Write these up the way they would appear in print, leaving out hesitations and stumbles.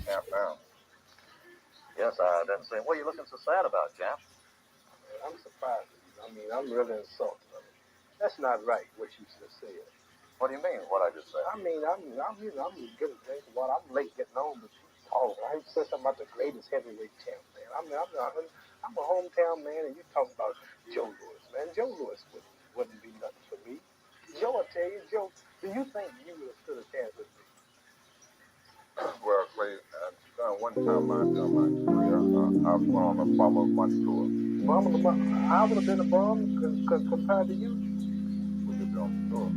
Champ now. Yes, I didn't say. What are you looking so sad about, Champ? I'm surprised. I mean, I'm really insulted. That's not right, what you just said. What do you mean, what I just said? I mean, I'm getting a drink of water. I'm late getting home, but you talk. I said something about the greatest heavyweight champ, man. I'm a hometown man, and you talking about Joe Louis, man. Joe Louis wouldn't be nothing for me. Joe, I tell you, Joe, do you think you would have stood a chance with me? Well, Clay, one time during my career, I was on a Bomber of the Month tour. I would have been a bum compared to you. We could be on the tour.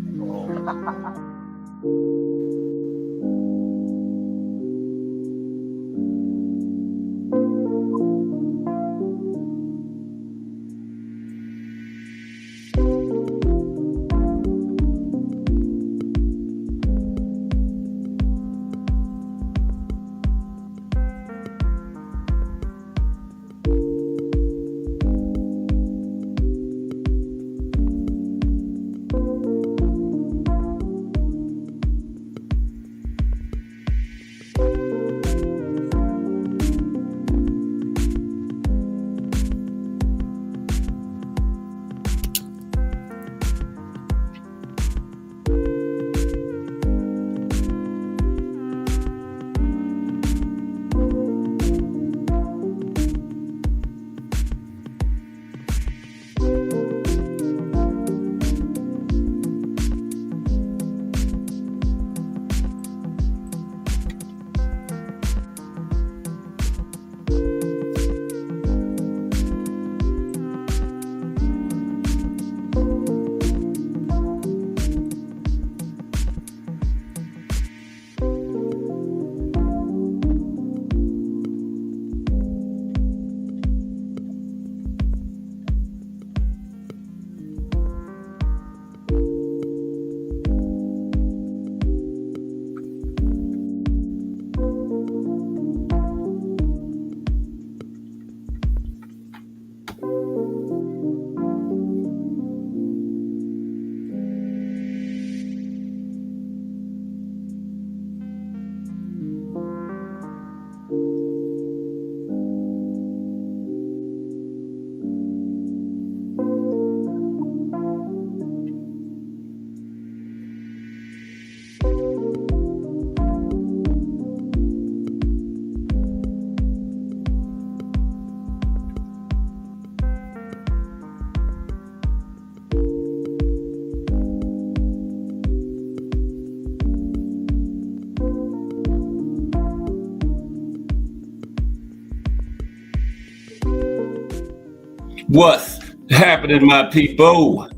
What's happening, my people?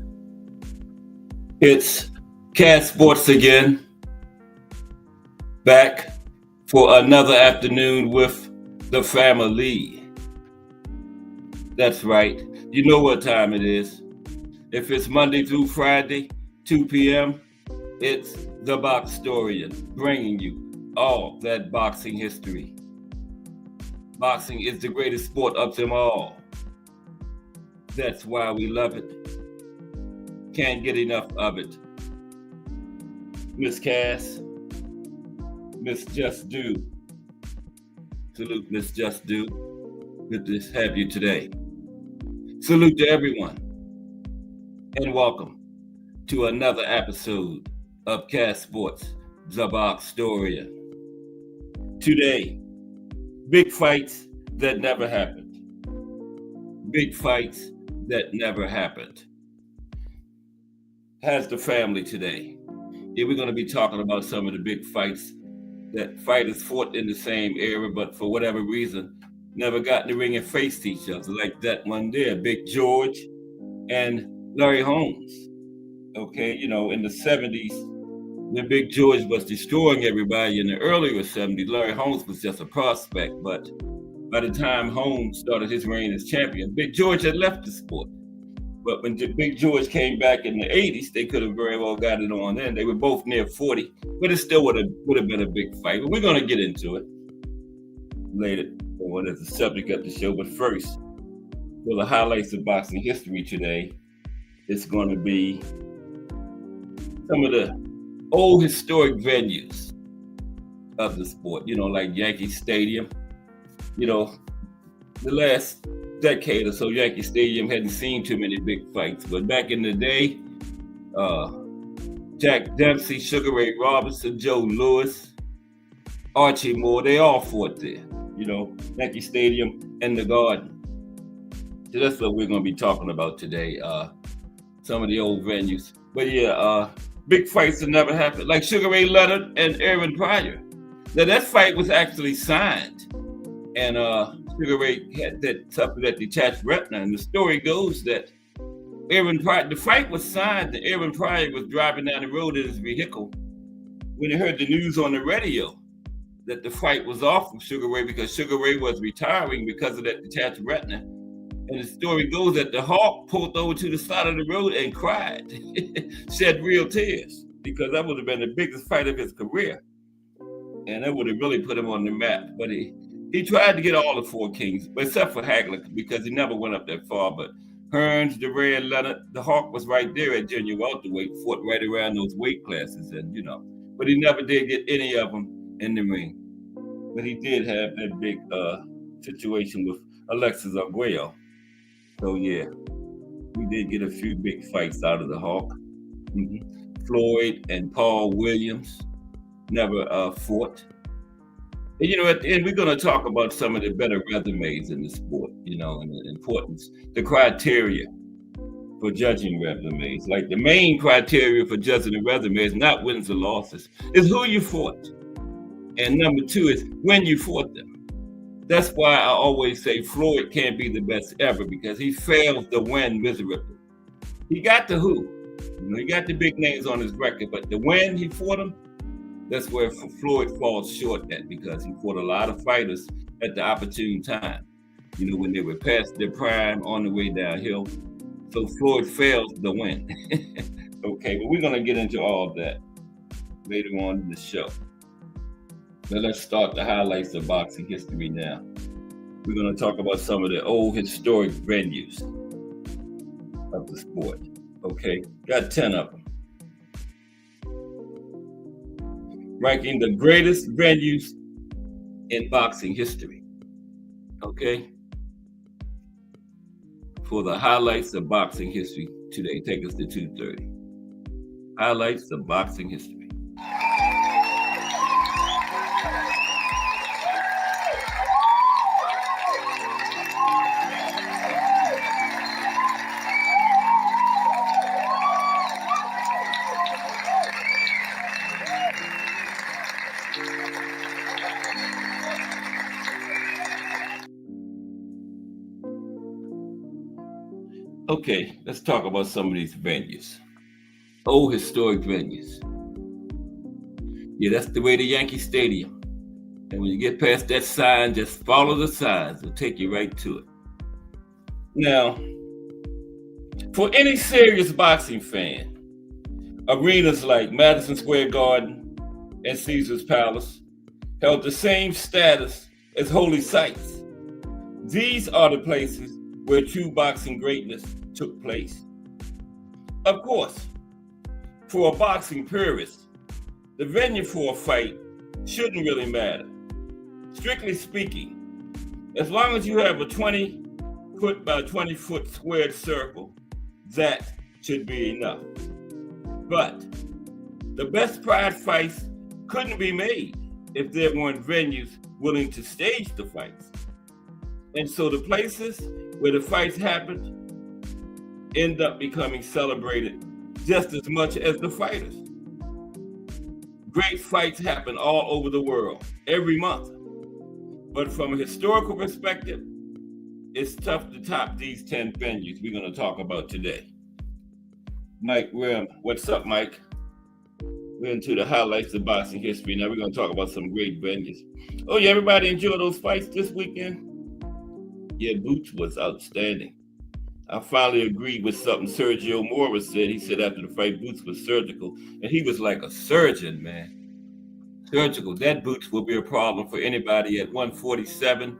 It's Cat Sports again, back for another afternoon with the family. That's right. You know what time it is. If it's Monday through Friday, 2 p.m., it's The Boxtorian, bringing you all that boxing history. Boxing is the greatest sport of them all. That's why we love it. Can't get enough of it. Miss Cass, Miss Just Do. Salute, Miss Just Do. Good to have you today. Salute to everyone. And welcome to another episode of Cass Sports, The Boxtorian. Today, big fights that never happened. Big fights that never happened. Has the family today. Here we're going to be talking about some of the big fights that fighters fought in the same era, but for whatever reason, never got in the ring and faced each other, like that one there, Big George and Larry Holmes. Okay, you know, in the 70s, when Big George was destroying everybody in the earlier 70s, Larry Holmes was just a prospect, but by the time Holmes started his reign as champion, Big George had left the sport. But when Big George came back in the 80s, they could have very well got it on then. They were both near 40, but it still would have been a big fight. But we're going to get into it later on as the subject of the show. But first, for the highlights of boxing history today, it's going to be some of the old historic venues of the sport, like Yankee Stadium. The last decade or so, Yankee Stadium hadn't seen too many big fights. But back in the day, Jack Dempsey, Sugar Ray Robinson, Joe Louis, Archie Moore, they all fought there. Yankee Stadium and the Garden. So that's what we're going to be talking about today. Some of the old venues. But yeah, big fights that never happened, like Sugar Ray Leonard and Aaron Pryor. Now that fight was actually signed, and Sugar Ray had suffered that detached retina. And the story goes that the fight was signed, and Aaron Pryor was driving down the road in his vehicle when he heard the news on the radio that the fight was off from Sugar Ray because Sugar Ray was retiring because of that detached retina. And the story goes that the Hawk pulled over to the side of the road and cried, shed real tears, because that would have been the biggest fight of his career. And that would have really put him on the map. But he tried to get all the four kings, except for Hagler, because he never went up that far. But Hearns, DeRay, and Leonard, the Hawk was right there at junior welterweight, fought right around those weight classes. And, but he never did get any of them in the ring. But he did have that big situation with Alexis Arguello. So yeah, we did get a few big fights out of the Hawk. Floyd and Paul Williams never fought. And at the end, we're going to talk about some of the better resumes in the sport, and the importance, the criteria for judging resumes. Like the main criteria for judging a resume is not wins or losses, is who you fought. And number two is when you fought them. That's why I always say Floyd can't be the best ever, because he fails to win miserably. He got the who. He got the big names on his record, but the when he fought them, that's where Floyd falls short at, because he fought a lot of fighters at the opportune time, when they were past their prime on the way downhill. So Floyd fails to win. Okay, but we're going to get into all of that later on in the show. Now let's start the highlights of boxing history now. We're going to talk about some of the old historic venues of the sport. Okay, got 10 of them. Ranking the greatest venues in boxing history. Okay? For the highlights of boxing history today, take us to 2:30. Highlights of boxing history. Okay, let's talk about some of these venues. Old historic venues. Yeah, that's the way to Yankee Stadium. And when you get past that sign, just follow the signs. It'll take you right to it. Now, for any serious boxing fan, arenas like Madison Square Garden and Caesar's Palace held the same status as holy sites. These are the places where true boxing greatness took place. Of course, for a boxing purist, the venue for a fight shouldn't really matter. Strictly speaking, as long as you have a 20-foot by 20-foot squared circle, that should be enough. But the best prize fights couldn't be made if there weren't venues willing to stage the fights. And so the places where the fights happened end up becoming celebrated just as much as the fighters. Great fights happen all over the world every month. But from a historical perspective, it's tough to top these 10 venues we're going to talk about today. Mike Rim, what's up, Mike? We're into the highlights of boxing history. Now we're going to talk about some great venues. Oh yeah, everybody enjoy those fights this weekend? Yeah, Boots was outstanding. I finally agreed with something Sergio Morris said. He said after the fight, Boots was surgical. And he was like a surgeon, man. Surgical. That Boots will be a problem for anybody at 147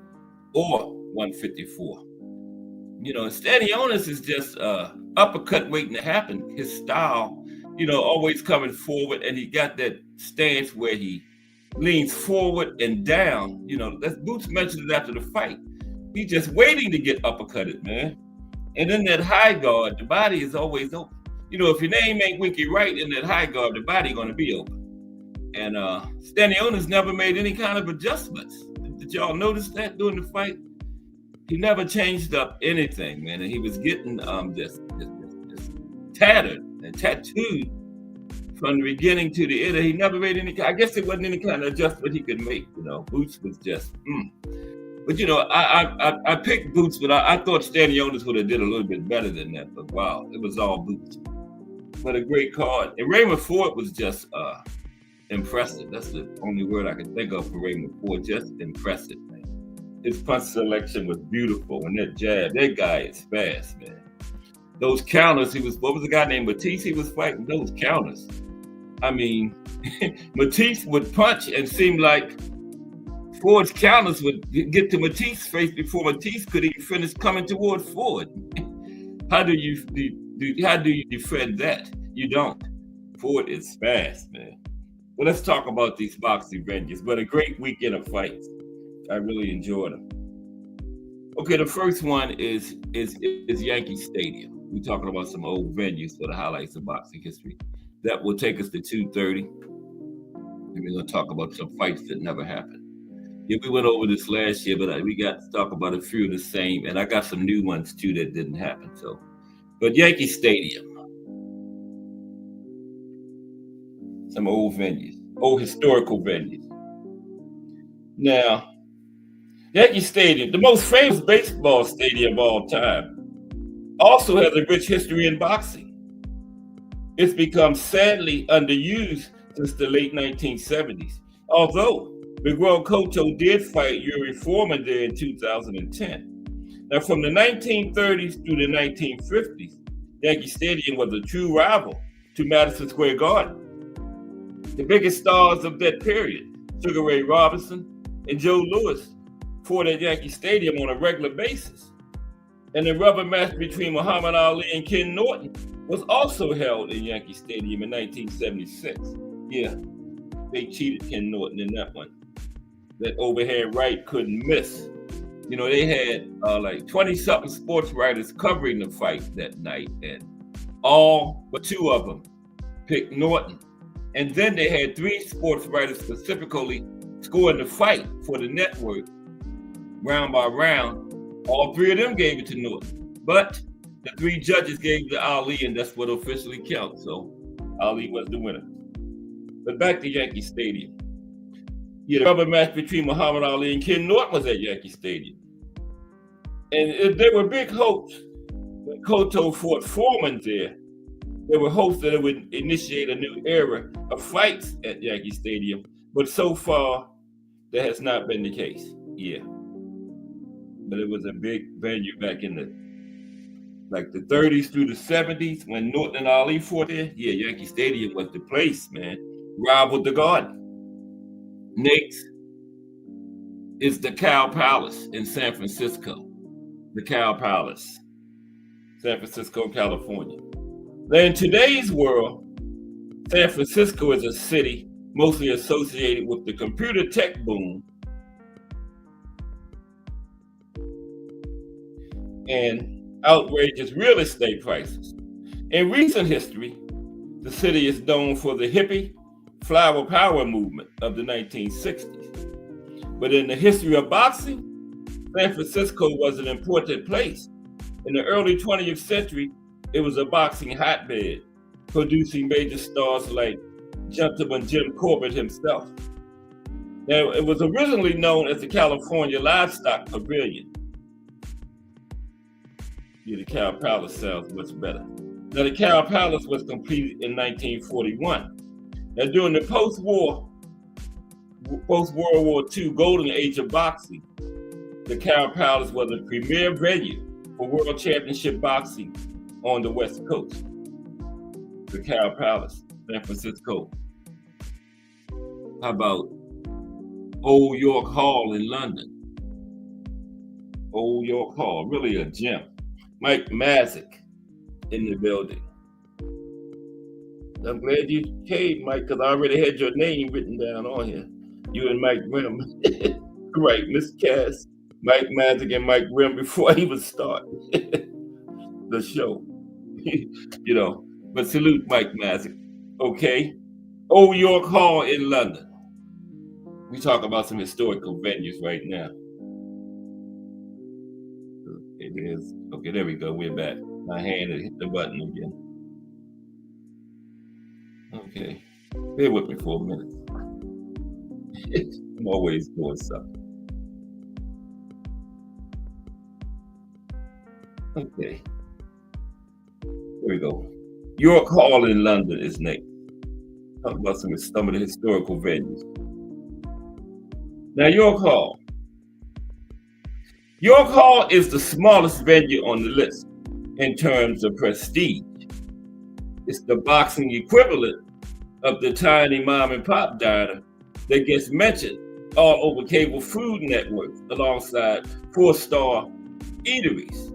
or 154. Stanionis is just uppercut waiting to happen. His style, always coming forward. And he got that stance where he leans forward and down. You know, that's Boots mentioned it after the fight. He's just waiting to get uppercutted, man. And in that high guard, the body is always open. You know, if your name ain't Winky Wright in that high guard, the body gonna be open. And Stanionis never made any kind of adjustments. Did y'all notice that during the fight? He never changed up anything, man. And he was getting just tattered and tattooed from the beginning to the end. He never made any. I guess there wasn't any kind of adjustment he could make. You know, Boots was just. But you know, I picked Boots, but I thought Stanionis would have did a little bit better than that. But wow, it was all Boots. But a great card. And Raymond Ford was just impressive. That's the only word I can think of for Raymond Ford. Just impressive, man. His punch selection was beautiful, and that jab, that guy is fast, man. Those counters, what was the guy named Matisse he was fighting? Those counters. I mean, Matisse would punch and seem like Ford's counters would get to Matisse's face before Matisse could even finish coming toward Ford. How do you defend that? You don't. Ford is fast, man. Well, let's talk about these boxing venues. But a great weekend of fights. I really enjoyed them. Okay, the first one is Yankee Stadium. We're talking about some old venues for the highlights of boxing history. That will take us to 2:30. And we're going to talk about some fights that never happened. Yeah, we went over this last year, but we got to talk about a few of the same. And I got some new ones, too, that didn't happen. But Yankee Stadium. Some old venues, old historical venues. Now, Yankee Stadium, the most famous baseball stadium of all time, also has a rich history in boxing. It's become sadly underused since the late 1970s, although Miguel Cotto did fight Yuri Foreman there in 2010. Now, from the 1930s through the 1950s, Yankee Stadium was a true rival to Madison Square Garden. The biggest stars of that period, Sugar Ray Robinson and Joe Louis, fought at Yankee Stadium on a regular basis. And the rubber match between Muhammad Ali and Ken Norton was also held in Yankee Stadium in 1976. Yeah, they cheated Ken Norton in that one. That overhand right couldn't miss. You know, they had like 20-something sports writers covering the fight that night, and all but two of them picked Norton. And then they had 3 sports writers specifically scoring the fight for the network, round by round. All 3 of them gave it to Norton, but the 3 judges gave it to Ali, and that's what officially counts. So Ali was the winner. But back to Yankee Stadium. Yeah, the rubber match between Muhammad Ali and Ken Norton was at Yankee Stadium. And there were big hopes when Cotto fought Foreman there. There were hopes that it would initiate a new era of fights at Yankee Stadium, but so far, that has not been the case. Yeah. But it was a big venue back in the 30s through the 70s when Norton and Ali fought there. Yeah, Yankee Stadium was the place, man. Rivaled the Garden. Next is the Cow Palace in San Francisco. The Cow Palace, San Francisco, California. Now, in today's world, San Francisco is a city mostly associated with the computer tech boom and outrageous real estate prices. In recent history, the city is known for the hippie flower power movement of the 1960s. But in the history of boxing, San Francisco was an important place. In the early 20th century, it was a boxing hotbed, producing major stars like Gentleman Jim Corbett himself. Now, it was originally known as the California Livestock Pavilion. Yeah, the Cow Palace sounds much better. Now, the Cow Palace was completed in 1941. Now, during the post-World War II golden age of boxing, the Cow Palace was a premier venue for World Championship boxing on the West Coast. The Cow Palace, San Francisco. How about Old York Hall in London? Old York Hall, really a gem. Mike Mazik in the building. I'm glad you came, Mike, because I already had your name written down on here. You and Mike Grimm. Right, Miss Cass, Mike Magic, and Mike Grimm before I even start the show. But salute Mike Magic. Okay. Old York Hall in London. We talk about some historical venues right now. It is. Okay, there we go. We're back. My hand had hit the button again. Okay. Bear with me for a minute. I'm always doing something. Okay. There we go. York Hall in London is next. Talk about some of the historical venues. Now, York Hall. York Hall is the smallest venue on the list in terms of prestige. It's the boxing equivalent of the tiny mom and pop diner that gets mentioned all over cable food networks alongside 4-star eateries.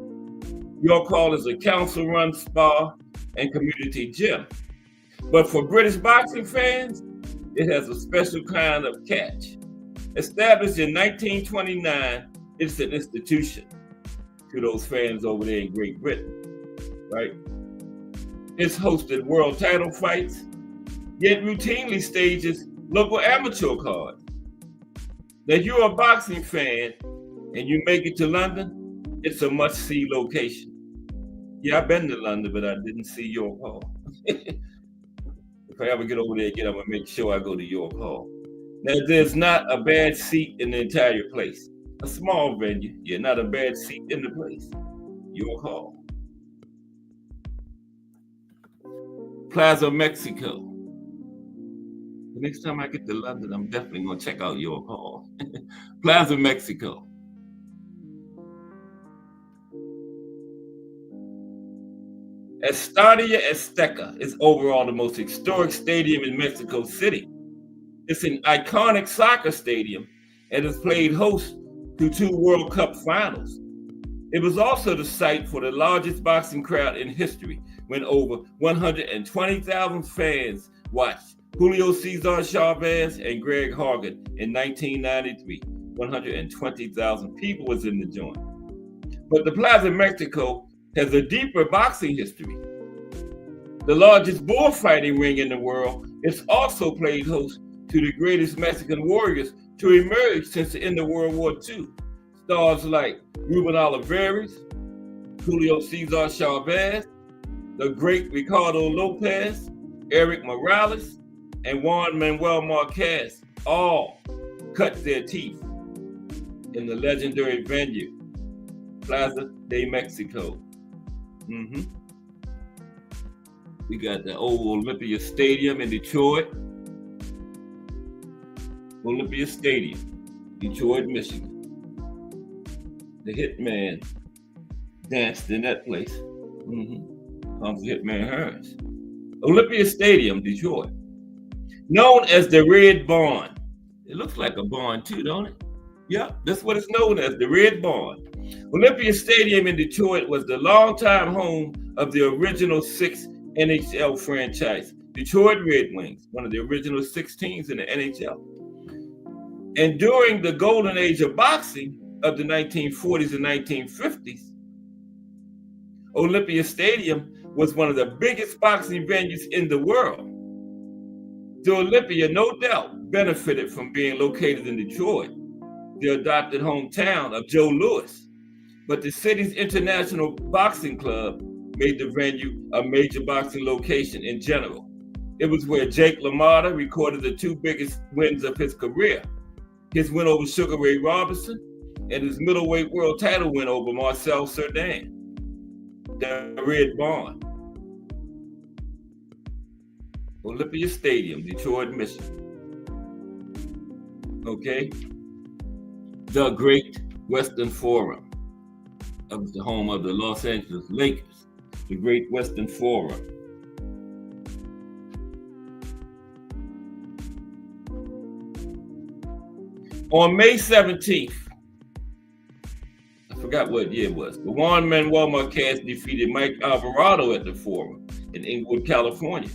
York Hall is a council-run spa and community gym. But for British boxing fans, it has a special kind of catch. Established in 1929, it's an institution to those fans over there in Great Britain, right? It's hosted world title fights, yet routinely stages local amateur cards. Now, if you're a boxing fan and you make it to London, it's a must-see location. Yeah, I've been to London, but I didn't see York Hall. If I ever get over there again, I'm gonna make sure I go to York Hall. Now, there's not a bad seat in the entire place. A small venue, not a bad seat in the place. York Hall. Plaza Mexico. The next time I get to London, I'm definitely gonna check out York Hall. Plaza Mexico. Estadio Azteca is overall the most historic stadium in Mexico City. It's an iconic soccer stadium and has played host to 2 World Cup finals. It was also the site for the largest boxing crowd in history when over 120,000 fans watched Julio Cesar Chavez and Greg Hargan in 1993. 120,000 people was in the joint. But the Plaza Mexico has a deeper boxing history. The largest bullfighting ring in the world, it's also played host to the greatest Mexican warriors to emerge since the end of World War II. Stars like Ruben Olivares, Julio Cesar Chavez, the great Ricardo Lopez, Eric Morales, and Juan Manuel Marquez all cut their teeth in the legendary venue, Plaza de Mexico. We got the old Olympia Stadium in Detroit. Olympia Stadium, Detroit, Michigan. The Hitman danced in that place. Comes Hitman Hearns. Olympia Stadium, Detroit. Known as the Red Barn. It looks like a barn too, don't it? Yeah, that's what it's known as, the Red Barn. Olympia Stadium in Detroit was the longtime home of the original 6 NHL franchise, Detroit Red Wings, one of the original 6 teams in the NHL. And during the golden age of boxing of the 1940s and 1950s, Olympia Stadium was one of the biggest boxing venues in the world. The Olympia, no doubt, benefited from being located in Detroit, the adopted hometown of Joe Louis. But the city's International Boxing Club made the venue a major boxing location in general. It was where Jake LaMotta recorded the 2 biggest wins of his career. His win over Sugar Ray Robinson and his middleweight world title win over Marcel Cerdan. The Red Barn. Olympia Stadium, Detroit, Michigan. Okay. The Great Western Forum. That was the home of the Los Angeles Lakers. The Great Western Forum. On May 17th, I forgot what year it was, but Juan Manuel Marquez defeated Mike Alvarado at the Forum in Inglewood, California.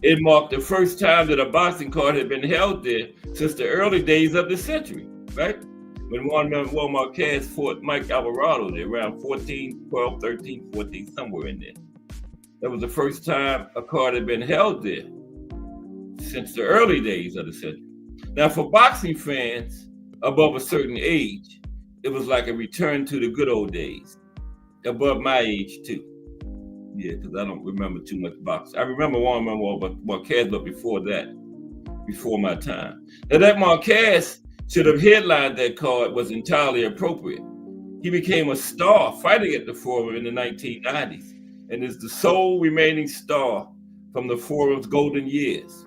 It marked the first time that a boxing card had been held there since the early days of the century, right? When Juan Marquez fought Mike Alvarado there around 12, 13, 14, somewhere in there. That was the first time a card had been held there since the early days of the century. Now, for boxing fans above a certain age, it was like a return to the good old days. Above my age, too. Yeah, because I don't remember too much boxing. I remember Juan Marquez, but before that, before my time. Now, that Marquez should have headlined that card was entirely appropriate. He became a star fighting at the Forum in the 1990s and is the sole remaining star from the Forum's golden years.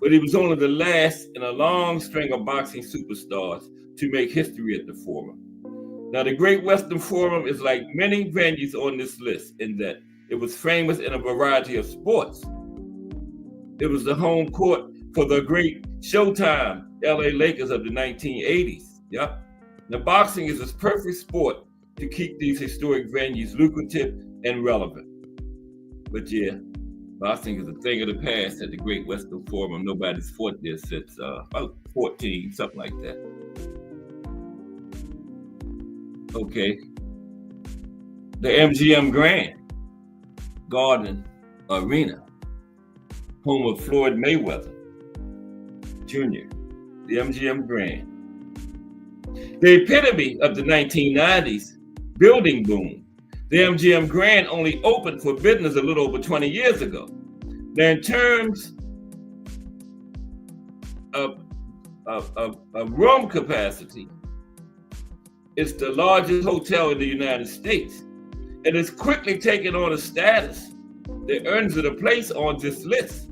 But he was only the last in a long string of boxing superstars to make history at the Forum. Now, the Great Western Forum is like many venues on this list in that it was famous in a variety of sports. It was the home court for the great Showtime LA Lakers of the 1980s. Yep. Now, boxing is a perfect sport to keep these historic venues lucrative and relevant. But yeah, boxing is a thing of the past at the Great Western Forum. Nobody's fought there since about 14, something like that. Okay. The MGM Grand Garden Arena, home of Floyd Mayweather Jr., the MGM Grand. The epitome of the 1990s building boom, the MGM Grand only opened for business a little over 20 years ago. Now, in terms of room capacity, it's the largest hotel in the United States, and it's quickly taken on a status that earns it a place on this list.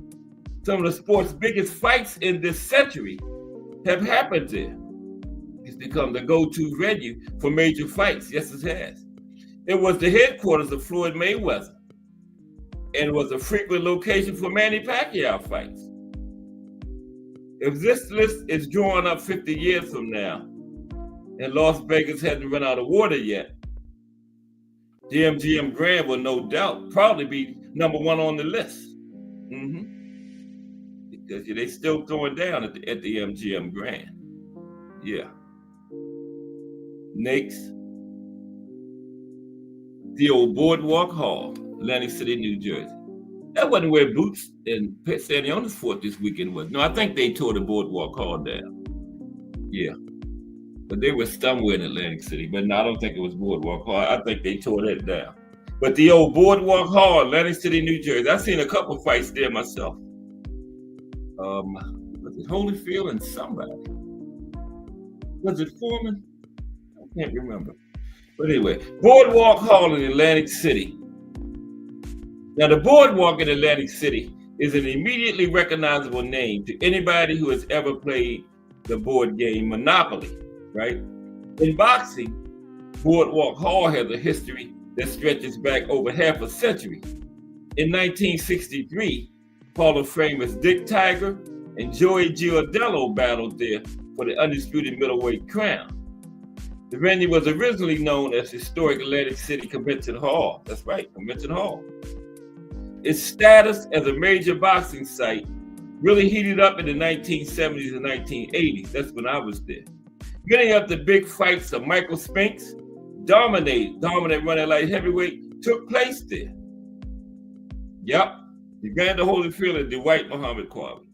Some of the sport's biggest fights in this century have happened there. It's become the go-to venue for major fights. Yes, it has. It was the headquarters of Floyd Mayweather and was a frequent location for Manny Pacquiao fights. If this list is drawn up 50 years from now, and Las Vegas hasn't run out of water yet, the MGM Grand will no doubt probably be number one on the list. Because they still throwing down at the MGM Grand. Yeah. Next, the old Boardwalk Hall, Atlantic City, New Jersey. That wasn't where Boots and Sanionis fought this weekend was. No, I think they tore the Boardwalk Hall down. Yeah. But they were somewhere in Atlantic City. But no, I don't think it was Boardwalk Hall. I think they tore that down. But the old Boardwalk Hall, Atlantic City, New Jersey. I've seen a couple fights there myself. Was it Holyfield and somebody? Was it Foreman? I can't remember. But anyway, Boardwalk Hall in Atlantic City. Now, the Boardwalk in Atlantic City is an immediately recognizable name to anybody who has ever played the board game Monopoly. Right? In boxing, Boardwalk Hall has a history that stretches back over half a century. In 1963, Hall of Famers Dick Tiger and Joey Giardello battled there for the undisputed middleweight crown. The venue was originally known as Historic Atlantic City Convention Hall. That's right, Convention Hall. Its status as a major boxing site really heated up in the 1970s and 1980s. That's when I was there. Getting up the big fights of Michael Spinks, dominant running light heavyweight, took place there. Yep, Evander Holyfield and Dwight Muhammad Qualley.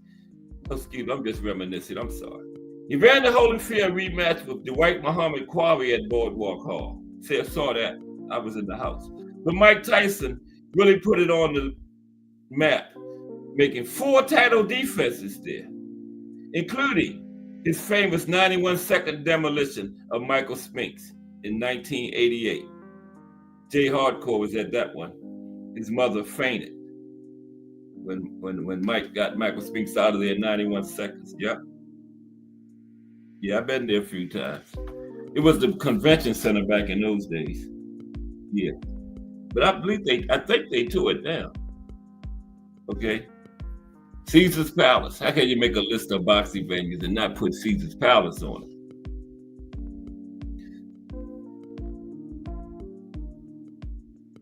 Excuse me, I'm just reminiscing, I'm sorry. Evander Holyfield rematched with Dwight Muhammad Qualley at Boardwalk Hall. See, I saw that, I was in the house. But Mike Tyson really put it on the map, making 4 title defenses there, including his famous 91-second demolition of Michael Spinks in 1988. Jay Hardcore was at that one. His mother fainted when Mike got Michael Spinks out of there in 91 seconds. Yep. Yeah, I've been there a few times. It was the convention center back in those days. Yeah. But I think they tore it down. Okay. Caesar's Palace. How can you make a list of boxing venues and not put Caesar's Palace on it?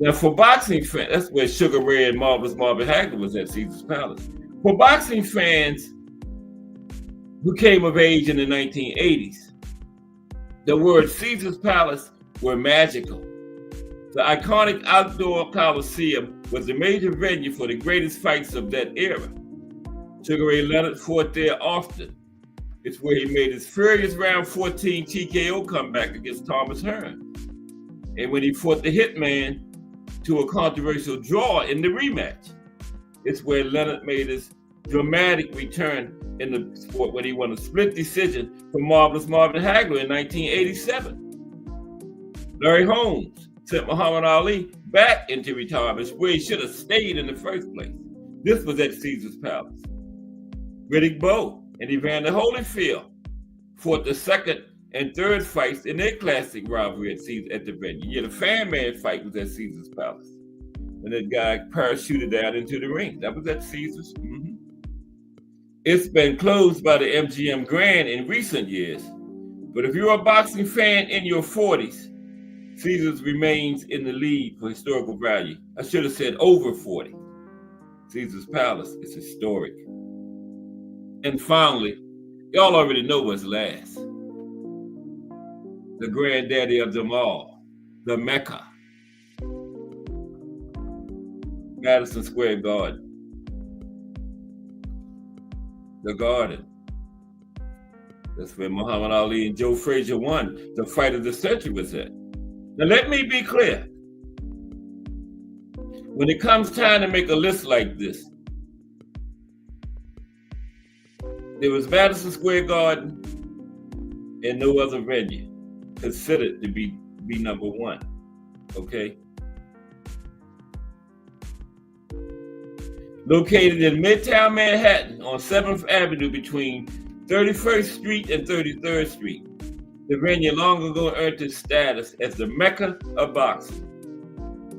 Now, for boxing fans, that's where Sugar Ray and Marvelous Marvin Hagler was at Caesar's Palace. For boxing fans who came of age in the 1980s, the word Caesar's Palace were magical. The iconic outdoor Coliseum was the major venue for the greatest fights of that era. Sugar Ray Leonard fought there often. It's where he made his furious round 14 TKO comeback against Thomas Hearn. And when he fought the Hitman to a controversial draw in the rematch. It's where Leonard made his dramatic return in the sport when he won a split decision from Marvelous Marvin Hagler in 1987. Larry Holmes sent Muhammad Ali back into retirement where he should have stayed in the first place. This was at Caesar's Palace. Riddick Bowe and Evander Holyfield fought the second and third fights in their classic rivalry at the venue. Yeah, the Fan Man fight was at Caesar's Palace. And that guy parachuted out into the ring. That was at Caesar's. Mm-hmm. It's been closed by the MGM Grand in recent years. But if you're a boxing fan in your 40s, Caesar's remains in the lead for historical value. I should have said over 40. Caesar's Palace is historic. And finally, y'all already know what's last. The granddaddy of them all, the Mecca, Madison Square Garden. The Garden. That's where Muhammad Ali and Joe Frazier won. The fight of the century was at. Now let me be clear. When it comes time to make a list like this, there was Madison Square Garden and no other venue considered to be number one, okay? Located in Midtown Manhattan on 7th Avenue between 31st Street and 33rd Street, the venue long ago earned its status as the Mecca of boxing.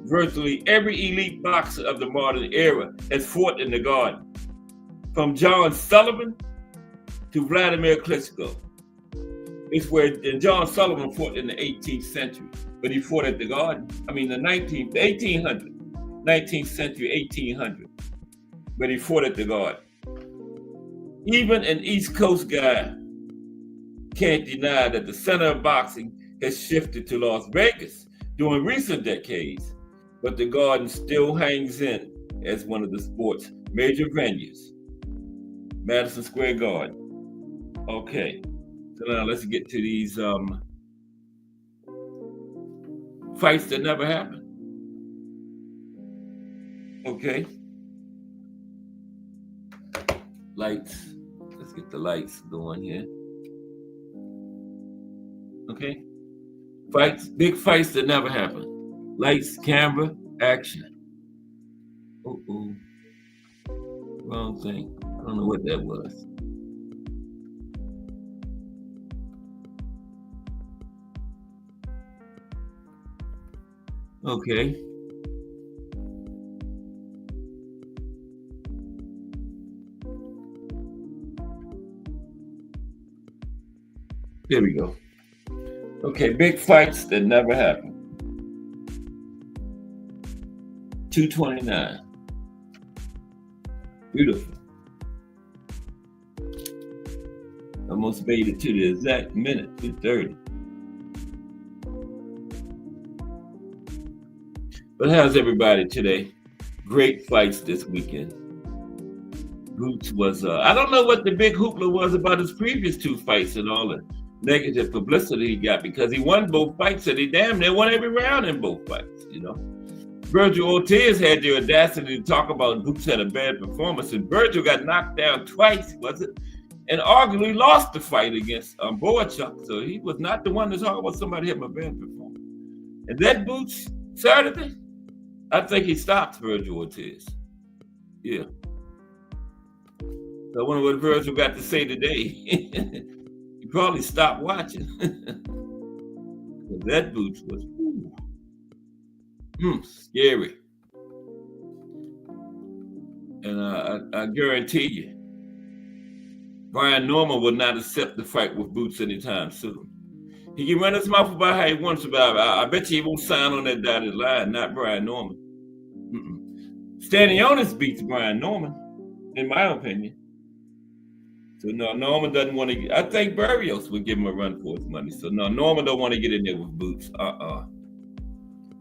Virtually every elite boxer of the modern era has fought in the Garden, from John Sullivan to Vladimir Klitschko. It's where John Sullivan fought in the 18th century, but he fought at the Garden. I mean, the 19th century, 1800, but he fought at the Garden. Even an East Coast guy can't deny that the center of boxing has shifted to Las Vegas during recent decades, but the Garden still hangs in as one of the sport's major venues. Madison Square Garden. Okay, so now let's get to these fights that never happened. Okay. Lights. Let's get the lights going here. Okay. Fights, big fights that never happened. Lights, camera, action. Uh-oh. Wrong thing. I don't know what that was. Okay. Here we go. Okay, big fights that never happened. 229. Beautiful. Almost made it to the exact minute, 2:30. But how's everybody today? Great fights this weekend. Boots was, I don't know what the big hoopla was about his previous two fights and all the negative publicity he got because he won both fights and he damn near won every round in both fights, you know. Virgil Ortiz had the audacity to talk about Boots had a bad performance, and Virgil got knocked down twice, was it? And arguably lost the fight against Boachuk, so he was not the one to talk about somebody having a bad performance. And that Boots Saturday, I think he stopped Virgil Ortiz. Yeah. So I wonder what Virgil got to say today. He probably stopped watching. That Boots was scary. And I guarantee you, Brian Norman will not accept the fight with Boots anytime soon. He can run his mouth about how he wants, but I bet you he won't sign on that dotted line, not Brian Norman. Stanionis beats Brian Norman, in my opinion. So no, Norman doesn't want to. I think Barrios would give him a run for his money. So no, Norman don't want to get in there with Boots.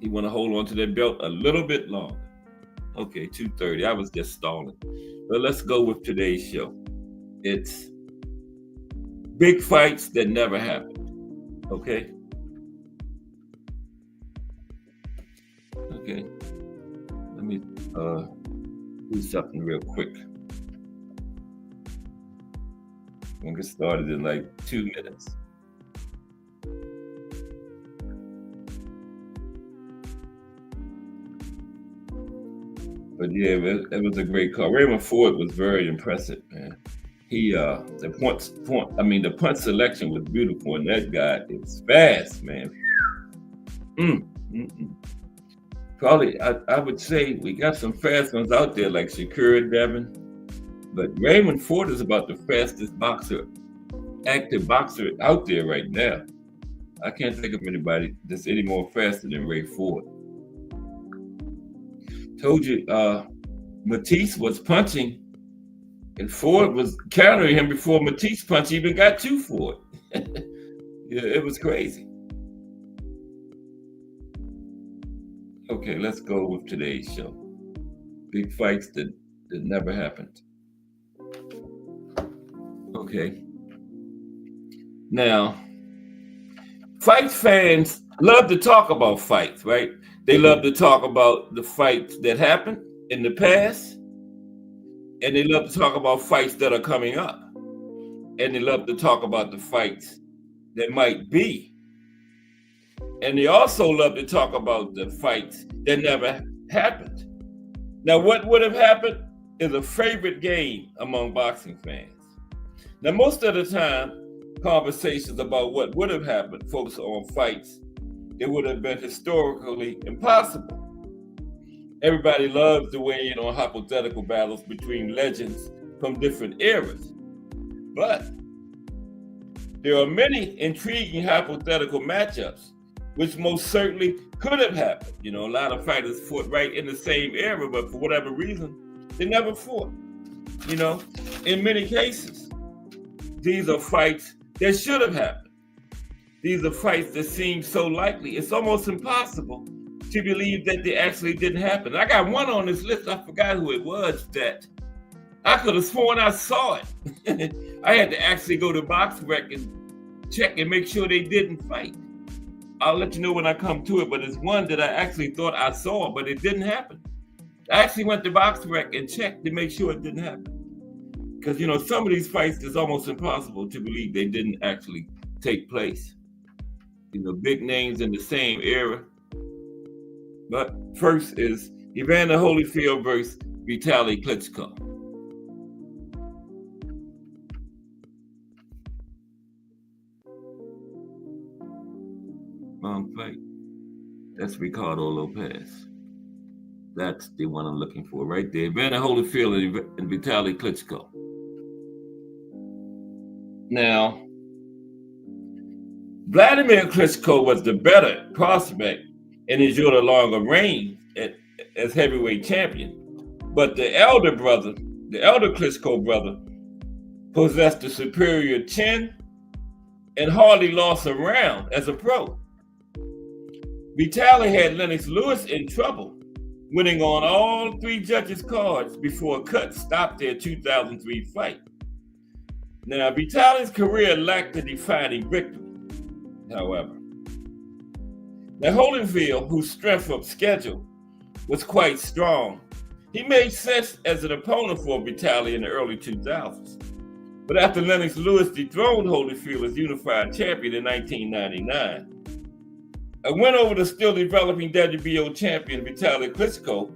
He want to hold on to that belt a little bit longer. Okay, 2:30. I was just stalling. But let's go with today's show. It's big fights that never happened. Okay. Okay. Let me do something real quick. We'll get started in like 2 minutes. But yeah, it was a great call. Raymond Ford was very impressive, man. He the punch selection was beautiful, and that guy is fast, man. Probably, I would say we got some fast ones out there like Shakur Devin, but Raymond Ford is about the fastest active boxer out there right now. I can't think of anybody that's any more faster than Ray Ford. Told you, Matisse was punching, and Ford was countering him before Matisse punch even got to Ford. Yeah, it was crazy. Okay, let's go with today's show. Big fights that never happened. Okay. Now, fight fans love to talk about fights, right? They love to talk about the fights that happened in the past, and they love to talk about fights that are coming up, and they love to talk about the fights that might be. And they also love to talk about the fights that never happened. Now, what would have happened is a favorite game among boxing fans. Now, most of the time, conversations about what would have happened focus on fights that would have been historically impossible. Everybody loves to weigh in on hypothetical battles between legends from different eras. But there are many intriguing hypothetical matchups which most certainly could have happened. You know, a lot of fighters fought right in the same era, but for whatever reason, they never fought. You know, in many cases, these are fights that should have happened. These are fights that seem so likely, it's almost impossible to believe that they actually didn't happen. I got one on this list, I forgot who it was, that I could have sworn I saw it. I had to actually go to BoxRec and check and make sure they didn't fight. I'll let you know when I come to it, but it's one that I actually thought I saw, but it didn't happen. I actually went to BoxRec and checked to make sure it didn't happen. Because, you know, some of these fights, it's almost impossible to believe they didn't actually take place. You know, big names in the same era. But first is Evander Holyfield versus Vitaly Klitschko. Long fight. That's Ricardo Lopez. That's the one I'm looking for right there. Evander Holyfield and Vitaly Klitschko. Now, Vladimir Klitschko was the better prospect and enjoyed a longer reign as heavyweight champion. But the elder Klitschko brother, possessed a superior chin and hardly lost a round as a pro. Vitaly had Lennox Lewis in trouble, winning on all three judges' cards before a cut stopped their 2003 fight. Now, Vitaly's career lacked a defining victory, however. Now, Holyfield, whose strength of schedule was quite strong, he made sense as an opponent for Vitaly in the early 2000s. But after Lennox Lewis dethroned Holyfield as unified champion in 1999, a win over the still developing WBO champion Vitaly Klitschko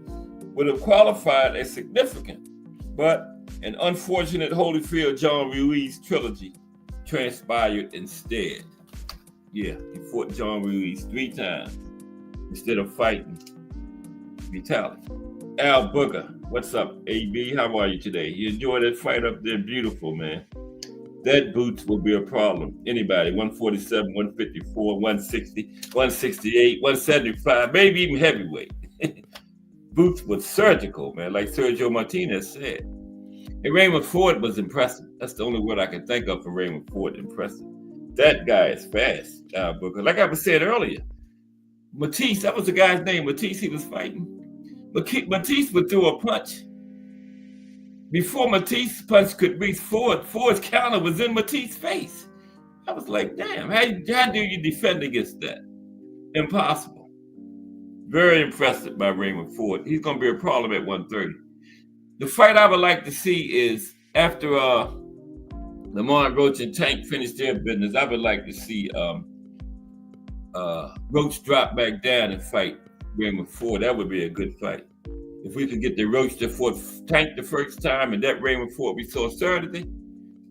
would have qualified as significant, but an unfortunate Holyfield-John Ruiz trilogy transpired instead. Yeah, he fought John Ruiz 3 times instead of fighting Vitaly. Al Booger, what's up, AB? How are you today? You enjoyed that fight up there? Beautiful, man. that Boots will be a problem. Anybody, 147, 154, 160, 168, 175, maybe even heavyweight. Boots was surgical, man, like Sergio Martinez said. And Raymond Ford was impressive. That's the only word I can think of for Raymond Ford, impressive. That guy is fast, Booker. Like I was saying earlier, Matisse, that was the guy's name, Matisse he was fighting. Matisse would throw a punch. Before Matisse's punch could reach Ford, Ford's counter was in Matisse's face. I was like, damn, how do you defend against that? Impossible. Very impressive by Raymond Ford. He's going to be a problem at 130. The fight I would like to see is after Lamont Roach and Tank finish their business, I would like to see Roach drop back down and fight Raymond Ford. That would be a good fight. If we could get the Roach to Ford Tank the first time and that Raymond Ford we saw Saturday,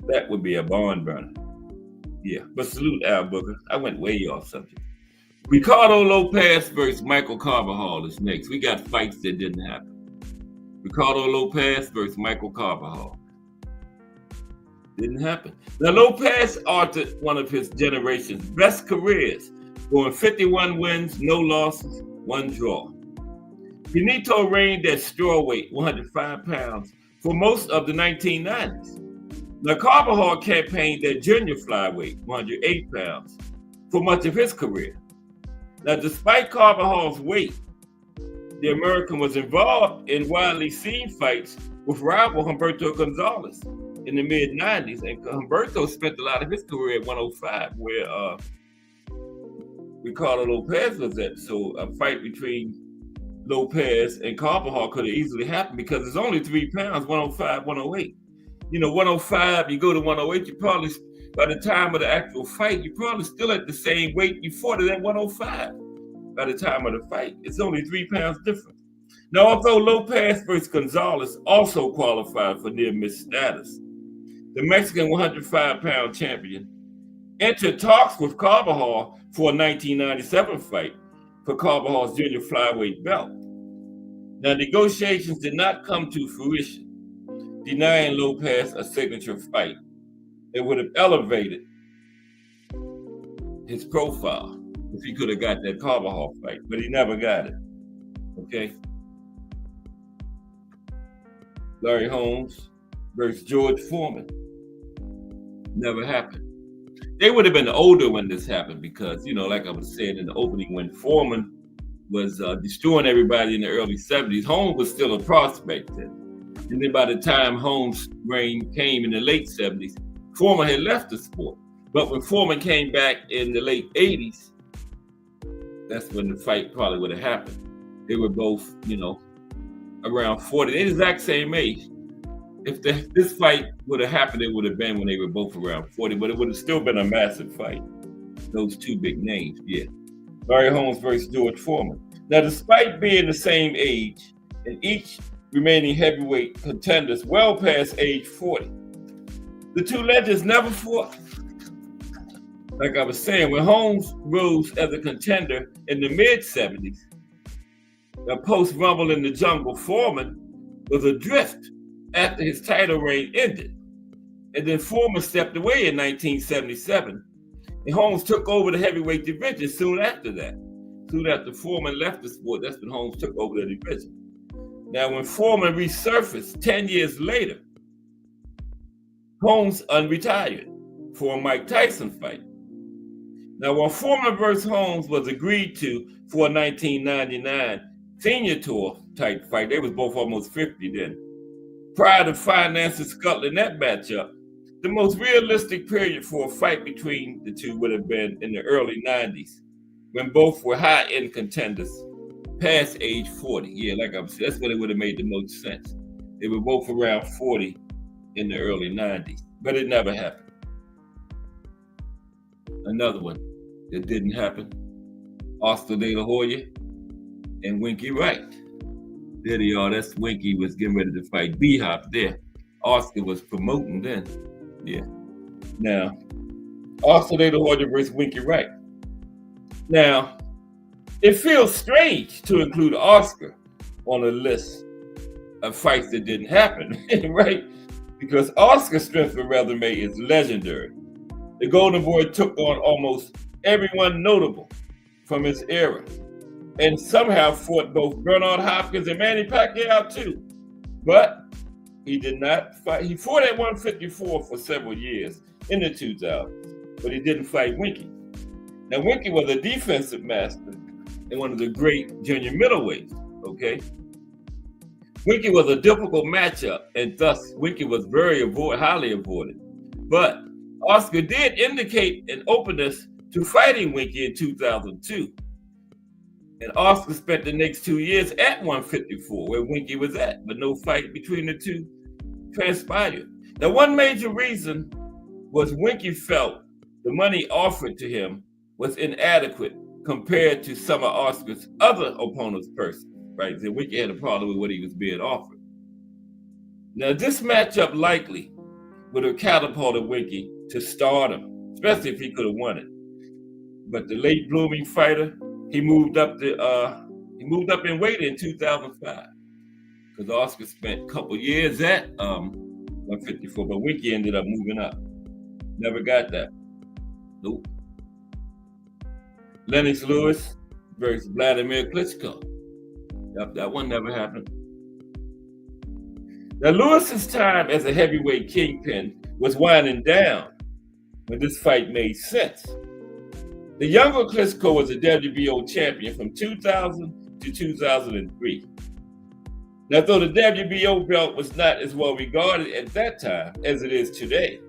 that would be a barn burner. Yeah, but salute Al Booker. I went way off subject. Ricardo Lopez versus Michael Carbajal is next. We got fights that didn't happen. Ricardo Lopez versus Michael Carbajal. Didn't happen. Now, Lopez authored one of his generation's best careers, going 51 wins, no losses, 1 draw. Benito reigned at strawweight, 105 pounds, for most of the 1990s. Now, Carbajal campaigned at junior flyweight, 108 pounds, for much of his career. Now, despite Carvajal's weight, the American was involved in widely seen fights with rival Humberto Gonzalez in the mid-90s, and Humberto spent a lot of his career at 105, where Ricardo Lopez was at. So a fight between Lopez and Carbajal could have easily happened because it's only 3 pounds, 105, 108. 105, you go to 108, you probably, by the time of the actual fight, you're probably still at the same weight you fought it at 105 by the time of the fight. It's only 3 pounds different. Now, although Lopez versus Gonzalez also qualified for near-miss status, the Mexican 105-pound champion entered talks with Carbajal for a 1997 fight for Carvajal's junior flyweight belt. Now, negotiations did not come to fruition, denying Lopez a signature fight. It would have elevated his profile if he could have got that Carbajal fight, but he never got it. Okay? Larry Holmes versus George Foreman. Never happened. They would have been older when this happened because, like I was saying in the opening, when Foreman was destroying everybody in the early 70s, Holmes was still a prospect then. And then by the time Holmes' reign came in the late 70s, Foreman had left the sport. But when Foreman came back in the late 80s, that's when the fight probably would have happened. They were both, around 40, the exact same age. If this fight would have happened, it would have been when they were both around 40, but it would have still been a massive fight. Those two big names, yeah. Larry Holmes versus George Foreman. Now, despite being the same age, and each remaining heavyweight contenders well past age 40, the two legends never fought. Like I was saying, when Holmes rose as a contender in the mid-70s, a post-Rumble in the Jungle, Foreman was adrift after his title reign ended. And then Foreman stepped away in 1977, and Holmes took over the heavyweight division soon after that. Soon after Foreman left the sport, that's when Holmes took over the division. Now, when Foreman resurfaced 10 years later, Holmes unretired for a Mike Tyson fight. Now, while Foreman versus Holmes was agreed to for a 1999 senior tour type fight, they was both almost 50 then. Prior to finances scuttling that matchup, the most realistic period for a fight between the two would have been in the early 90s, when both were high-end contenders past age 40. Yeah, like I said, that's when it would have made the most sense. They were both around 40 in the early 90s, but it never happened. Another one that didn't happen, Oscar De La Hoya and Winky Wright. There they are. That's Winky was getting ready to fight B-Hop there. Oscar was promoting then. Yeah. Now, Oscar De La Hoya versus Winky Wright. Now, it feels strange to include Oscar on a list of fights that didn't happen, right? because Oscar's strength of resume is legendary. The Golden Boy took on almost everyone notable from his era, and somehow fought both Bernard Hopkins and Manny Pacquiao too. But he did not fight. He fought at 154 for several years in the 2000s, but he didn't fight Winky. Now, Winky was a defensive master and one of the great junior middleweights, okay? Winky was a difficult matchup, and thus Winky was highly avoided. But Oscar did indicate an openness to fighting Winky in 2002. And Oscar spent the next 2 years at 154, where Winky was at, but no fight between the two transpired. Now, one major reason was Winky felt the money offered to him was inadequate compared to some of Oscar's other opponents' purses, right? So Winky had a problem with what he was being offered. Now, this matchup likely would have catapulted Winky to stardom, especially if he could have won it. But the late blooming fighter, he moved up in weight in 2005 because Oscar spent a couple years at 154, but Winky ended up moving up. Never got that. Nope. Lennox Lewis versus Vladimir Klitschko. Yep, that one never happened. Now, Lewis's time as a heavyweight kingpin was winding down when this fight made sense. The younger Klitschko was a WBO champion from 2000 to 2003. Now, though the WBO belt was not as well regarded at that time as it is today,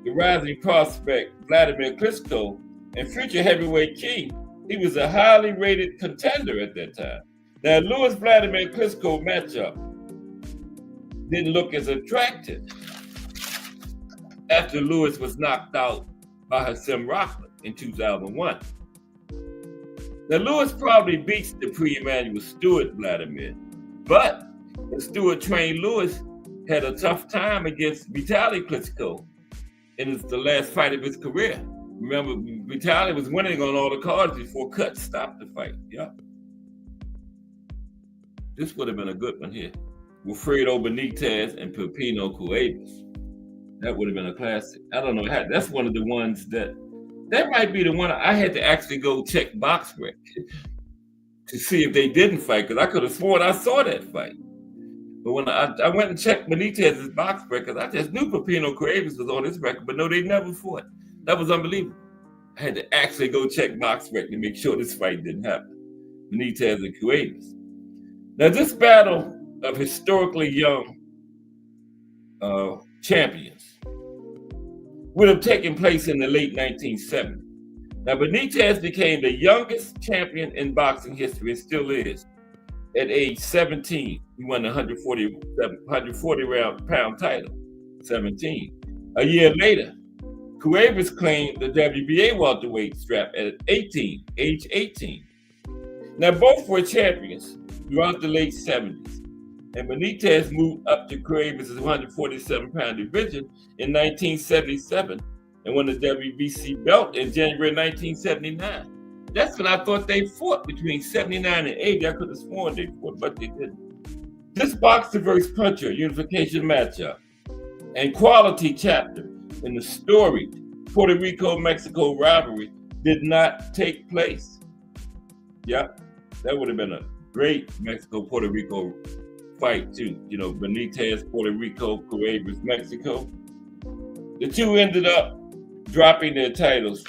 the rising prospect Vladimir Klitschko and future heavyweight king, he was a highly rated contender at that time. Now, Lewis-Vladimir Klitschko matchup didn't look as attractive after Lewis was knocked out by Hasim Rockland in 2001. Now, Lewis probably beats the pre-Emanuel Stewart Vladimir, but the Stewart-trained Lewis had a tough time against Vitaly Klitschko, and it's the last fight of his career. Remember, Vitaly was winning on all the cards before Cut stopped the fight. Yeah. This would have been a good one here. Wilfredo Benitez and Pepino Cuevas. That would have been a classic. I don't know. That's one of the ones that might be the one I had to actually go check BoxRec to see if they didn't fight, because I could have sworn I saw that fight. But when I went and checked Benitez's BoxRec, because I just knew Pepino Cuevas was on his record, but no, they never fought. That was unbelievable. I had to actually go check BoxRec to make sure this fight didn't happen. Benitez and Cuevas. Now, this battle of historically young champions would have taken place in the late 1970s. Now, Benitez became the youngest champion in boxing history and still is. At age 17, he won the 140-pound title, 17. A year later, Cuevas claimed the WBA welterweight strap at age 18. Now, both were champions throughout the late 70s. And Benitez moved up to Cuevas' 147-pound division in 1977 and won the WBC belt in January 1979. That's when I thought they fought between 79 and 80. I could have sworn they fought, but they didn't. This boxer versus puncher unification matchup and quality chapter in the storied Puerto Rico-Mexico rivalry did not take place. Yep, that would have been a great Mexico-Puerto Rico fight too. You know, Benitez, Puerto Rico, Cuevas, Mexico. The two ended up dropping their titles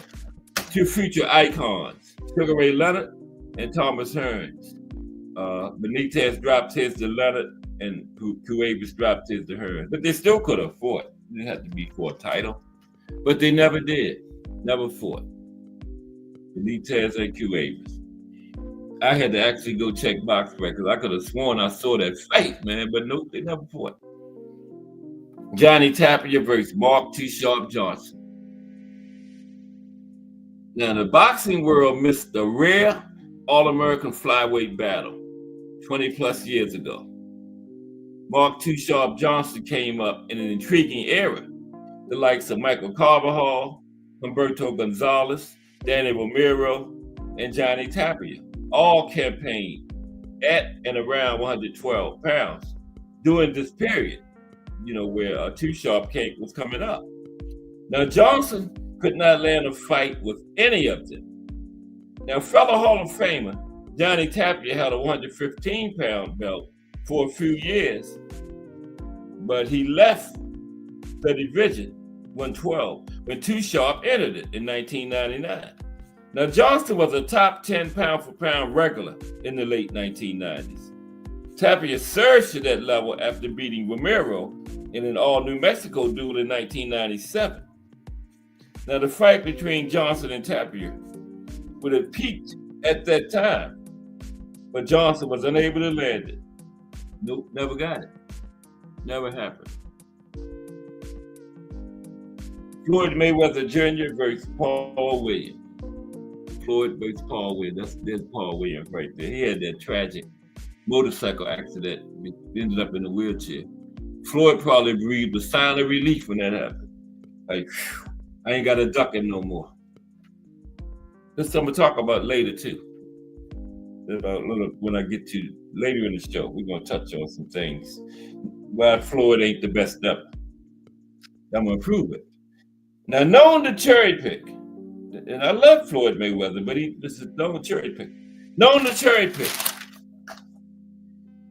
to future icons, Sugar Ray Leonard and Thomas Hearns. Benitez dropped his to Leonard and Cuevas dropped his to Hearns. But they still could have fought. It didn't have to be for a title. But they never did. Never fought. Benitez and Cuevas. I had to actually go check BoxRec because I could have sworn I saw that fight, man. But nope, they never fought. Johnny Tapia versus Mark T. Sharp Johnson. Now, the boxing world missed a rare All-American flyweight battle 20 plus years ago. Mark T. Sharp Johnson came up in an intriguing era. The likes of Michael Carvajal, Humberto Gonzalez, Danny Romero, and Johnny Tapia all campaigned at and around 112 pounds during this period. where Too Sharp was coming up. Now, Johnson could not land a fight with any of them. Now, fellow Hall of Famer Johnny Tapia held a 115-pound belt for a few years, but he left the division 112 when Too Sharp entered it in 1999. Now, Johnson was a top 10 pound-for-pound regular in the late 1990s. Tapia surged to that level after beating Romero in an all-New Mexico duel in 1997. Now, the fight between Johnson and Tapia would have peaked at that time, but Johnson was unable to land it. Nope, never got it. Never happened. Floyd Mayweather Jr. versus Paul Williams. Floyd versus Paul Williams. There's Paul Williams right there. He had that tragic motorcycle accident. He ended up in a wheelchair. Floyd probably breathed a sigh of relief when that happened. Like, whew, I ain't got to duck him no more. That's something we'll talk about later too. When I get to later in the show, we're going to touch on some things. Why Floyd ain't the best ever. I'm going to prove it. Now, known to cherry pick, and I love Floyd Mayweather, but this is known cherry pick. Known to cherry pick.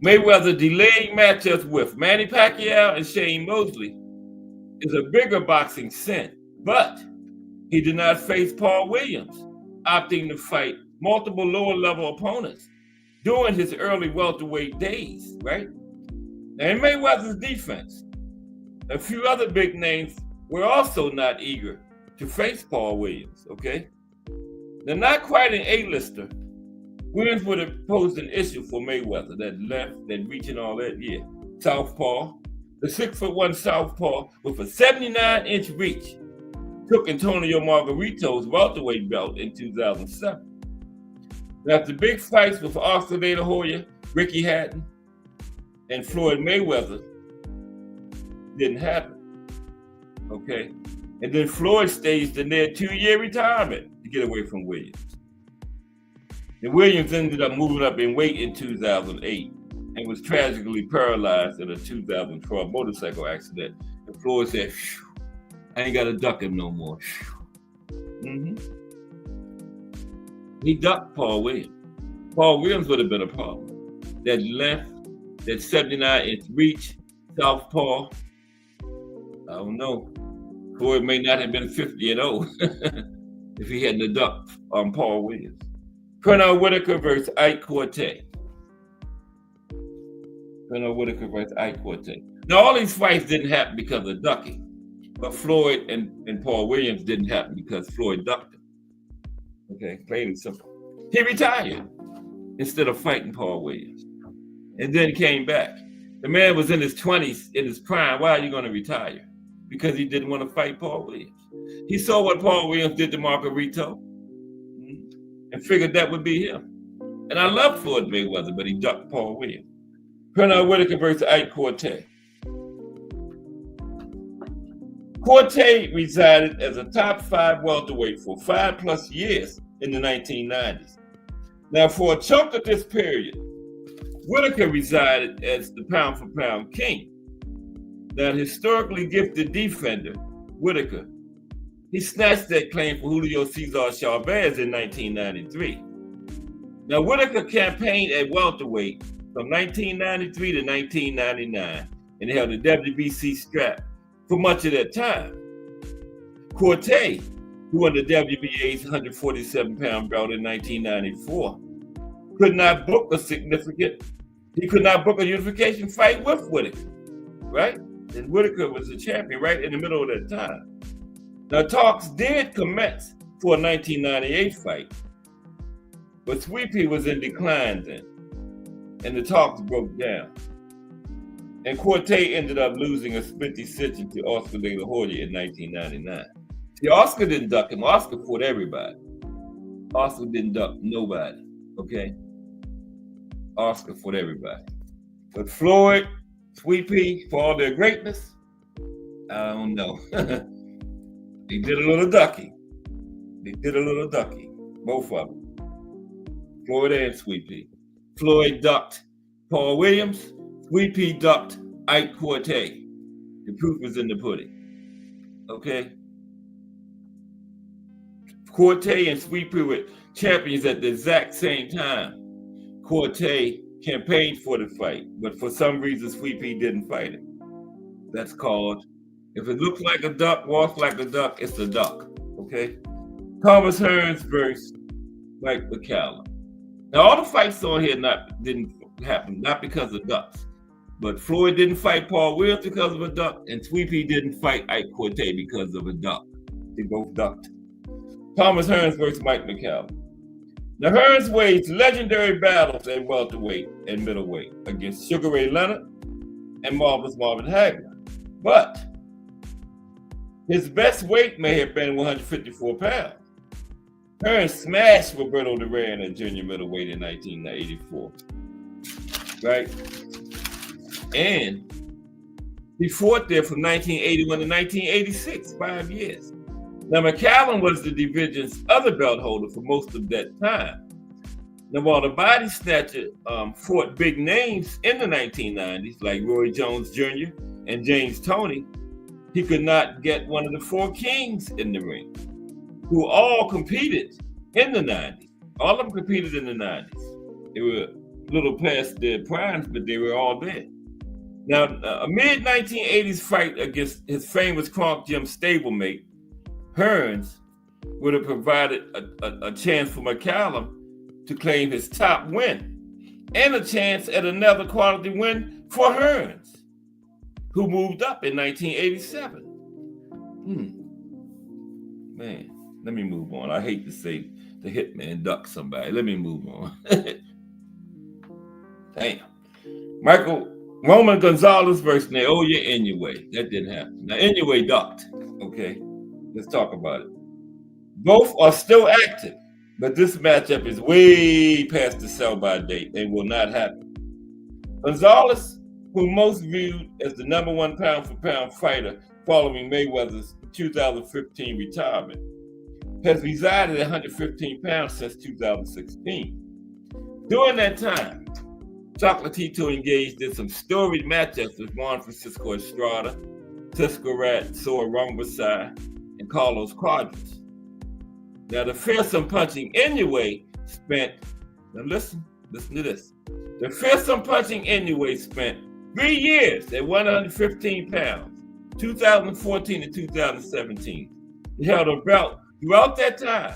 Mayweather delaying matchups with Manny Pacquiao and Shane Mosley is a bigger boxing sin, but he did not face Paul Williams, opting to fight multiple lower-level opponents during his early welterweight days, right? Now, in Mayweather's defense, a few other big names were also not eager to face Paul Williams, okay? Now, not quite an A-lister, Williams would have posed an issue for Mayweather, that left, that reach and all that, yeah. Southpaw, the 6'1" Southpaw with a 79-inch reach, took Antonio Margarito's welterweight belt in 2007. After big fights with Oscar De La Hoya, Ricky Hatton, and Floyd Mayweather, didn't happen. Okay, and then Floyd staged a near 2-year retirement to get away from Williams. And Williams ended up moving up in weight in 2008 and was tragically paralyzed in a 2012 motorcycle accident. And Floyd said, I ain't got to duck him no more. He ducked Paul Williams. Paul Williams would have been a problem. That length, that 79-inch reach, southpaw, I don't know. Floyd may not have been 50-0 if he hadn't ducked on Paul Williams. Pernell Whitaker versus Ike Quartey. Pernell Whitaker versus Ike Quartey. Now, all these fights didn't happen because of ducking, but Floyd and Paul Williams didn't happen because Floyd ducked him. Okay, plain and simple. He retired instead of fighting Paul Williams, and then came back. The man was in his 20s, in his prime. Why are you going to retire? Because he didn't want to fight Paul Williams. He saw what Paul Williams did to Margarito and figured that would be him. And I love Floyd Mayweather, but he ducked Paul Williams. Pernell Whitaker versus Ike Quartey. Quartey resided as a top 5 welterweight for 5+ years in the 1990s. Now, for a chunk of this period, Whitaker resided as the pound-for-pound king. Now, historically gifted defender, Whitaker, he snatched that claim for Julio Cesar Chavez in 1993. Now, Whitaker campaigned at welterweight from 1993 to 1999 and held the WBC strap for much of that time. Quartey, who won the WBA's 147-pound belt in 1994, could not book a unification fight with Whitaker, right? And Whitaker was the champion right in the middle of that time. Now, talks did commence for a 1998 fight, but Sweet Pea was in decline then, and the talks broke down. And Quartey ended up losing a split decision to Oscar De La Hoya in 1999. See, Oscar didn't duck him. Oscar fought everybody. Oscar didn't duck nobody, okay? Oscar fought everybody. But Floyd, Sweet Pea, for all their greatness, I don't know. They did a little ducking. Both of them. Floyd and Sweet Pea. Floyd ducked Paul Williams. Sweet Pea ducked Ike Quartey. The proof is in the pudding. Okay? Corte and Sweet Pea were champions at the exact same time. Corte campaigned for the fight, but for some reason Sweet Pea didn't fight it. That's called, if it looks like a duck, walks like a duck, it's a duck. Okay? Thomas Hearns versus Mike McCallum. Now all the fights on here didn't happen, not because of ducks. But Floyd didn't fight Paul Williams because of a duck, and Sweet Pea didn't fight Ike Corte because of a duck. They both ducked. Thomas Hearns versus Mike McCallum. Now Hearns waged legendary battles at welterweight and middleweight against Sugar Ray Leonard and Marvelous Marvin Hagler. But his best weight may have been 154 pounds. Hearns smashed Roberto Duran at junior middleweight in 1984. Right? And he fought there from 1981 to 1986, 5 years. Now, McCallum was the division's other belt holder for most of that time. Now, while the body snatcher fought big names in the 1990s, like Roy Jones Jr. and James Toney, he could not get one of the four kings in the ring, who all competed in the 90s. All of them competed in the 90s. They were a little past their primes, but they were all there. Now, a mid-1980s fight against his famous Kronk Gym stablemate, Hearns, would have provided a chance for McCallum to claim his top win, and a chance at another quality win for Hearns, who moved up in 1987. Man, let me move on. I hate to say the hitman ducked somebody. Let me move on. Damn. Roman Gonzalez versus Naoya Inoue. That didn't happen. Now, Inoue ducked. Okay, let's talk about it. Both are still active, but this matchup is way past the sell-by date and will not happen. Gonzalez, who most viewed as the number one pound-for-pound fighter following Mayweather's 2015 retirement, has resided at 115 pounds since 2016. During that time, Chocolatito engaged in some storied matchups with Juan Francisco Estrada, Cisco Rat, Soa Rongbassai, and Carlos Quadras. Now, the fearsome punching Inoue spent, now listen to this. The fearsome punching Inoue spent 3 years at 115 pounds, 2014 to 2017. He held a belt throughout that time,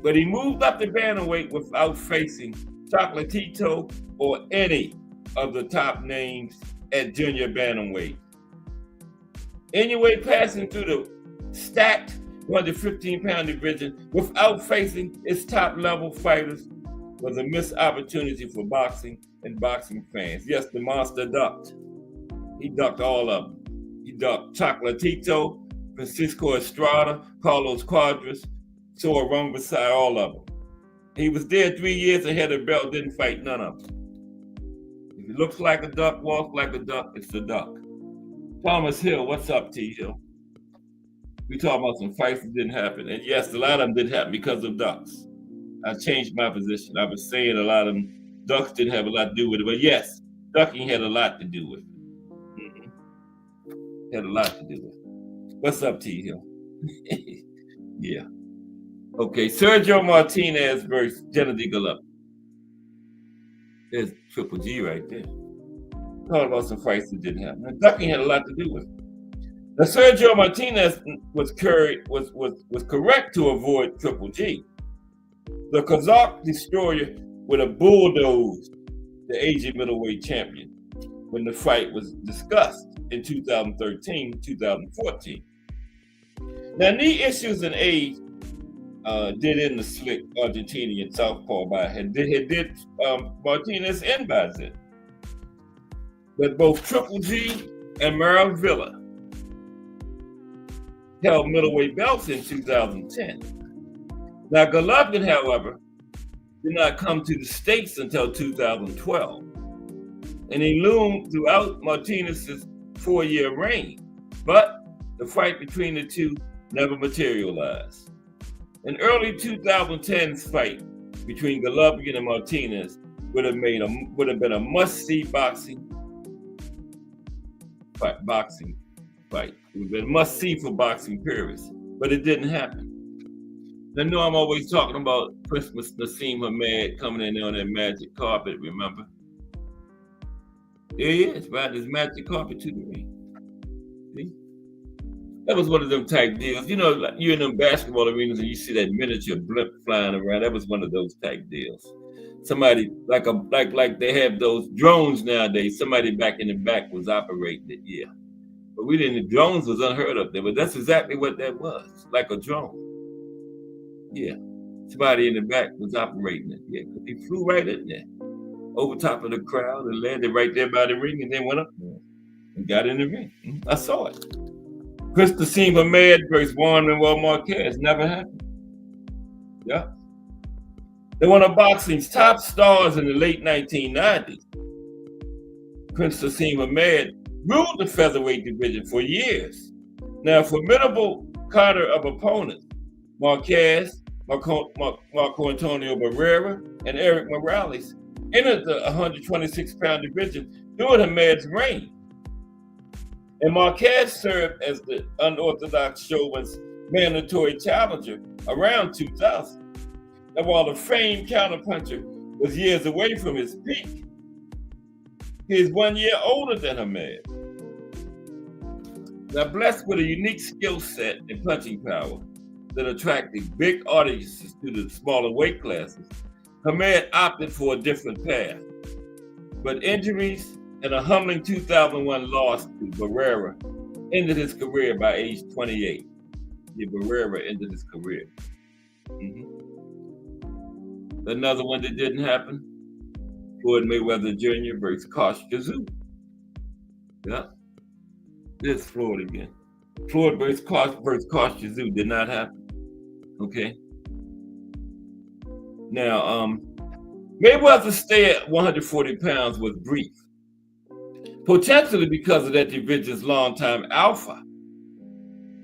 but he moved up the bantamweight without facing Chocolatito or any of the top names at junior bantamweight. Inoue passing through the stacked 115-pound division without facing its top-level fighters was a missed opportunity for boxing and boxing fans. Yes, the monster ducked. He ducked all of them. He ducked Chocolatito, Francisco Estrada, Carlos Quadras, Soa Rongbassai, all of them. He was there 3 years ahead of the belt, didn't fight none of them. If it looks like a duck, walks like a duck, it's a duck. Thomas Hill, what's up, T. Hill? We talking about some fights that didn't happen. And yes, a lot of them didn't happen because of ducks. I changed my position. I was saying a lot of them, ducks didn't have a lot to do with it. But yes, ducking had a lot to do with it. Had a lot to do with it. What's up, T. Hill? Yeah. Okay, Sergio Martinez versus Gennady Golovkin. There's Triple G right there. Talking about some fights that didn't happen. And ducking had a lot to do with it. Now, Sergio Martinez was correct to avoid Triple G. The Kazakh destroyer would have bulldozed the Asian middleweight champion when the fight was discussed in 2013, 2014. Now, knee issues and age did in the slick Argentinian southpaw did Martinez in by then. But both Triple G and Merrill Villa held middleweight belts in 2010. Now, Golovkin, however, did not come to the States until 2012, and he loomed throughout Martinez's 4-year reign, but the fight between the two never materialized. An early 2010s fight between Golovkin and Martinez would have been a must-see boxing boxing fight. It would have been a must-see for boxing purists, but it didn't happen. I know I'm always talking about Christmas Nassim Hamed coming in there on that magic carpet, remember? There he is, riding his magic carpet to the ring. See? That was one of them type deals. You know, like you're in them basketball arenas and you see that miniature blimp flying around. That was one of those type deals. Somebody like they have those drones nowadays. Somebody back in the back was operating it, yeah. But we didn't. Drones was unheard of there, but that's exactly what that was, like a drone. Yeah, somebody in the back was operating it. Yeah, because he flew right in there, over top of the crowd, and landed right there by the ring, and then went up there and got in the ring. I saw it. Chris Nassim Hamed versus Juan Manuel Marquez never happened. Yeah. They're one of boxing's top stars in the late 1990s. Chris Nassim Hamed ruled the featherweight division for years. Now, a formidable cadre of opponents, Marquez, Marco Antonio Barrera, and Eric Morales, entered the 126-pound division during Hamed's reign. And Marquez served as the unorthodox Shogun's mandatory challenger around 2000. And while the famed counterpuncher was years away from his peak, he is 1 year older than Hamed. Now, blessed with a unique skill set and punching power that attracted big audiences to the smaller weight classes, Hamed opted for a different path. But injuries and a humbling 2001 loss to Barrera ended his career by age 28. Yeah, Barrera ended his career. Another one that didn't happen, Floyd Mayweather Jr. versus Kostya Tszyu. Yeah, this Floyd again. Floyd versus Kostya Tszyu did not happen. Okay. Now, Mayweather's stay at 140 pounds was brief, potentially because of that division's longtime alpha,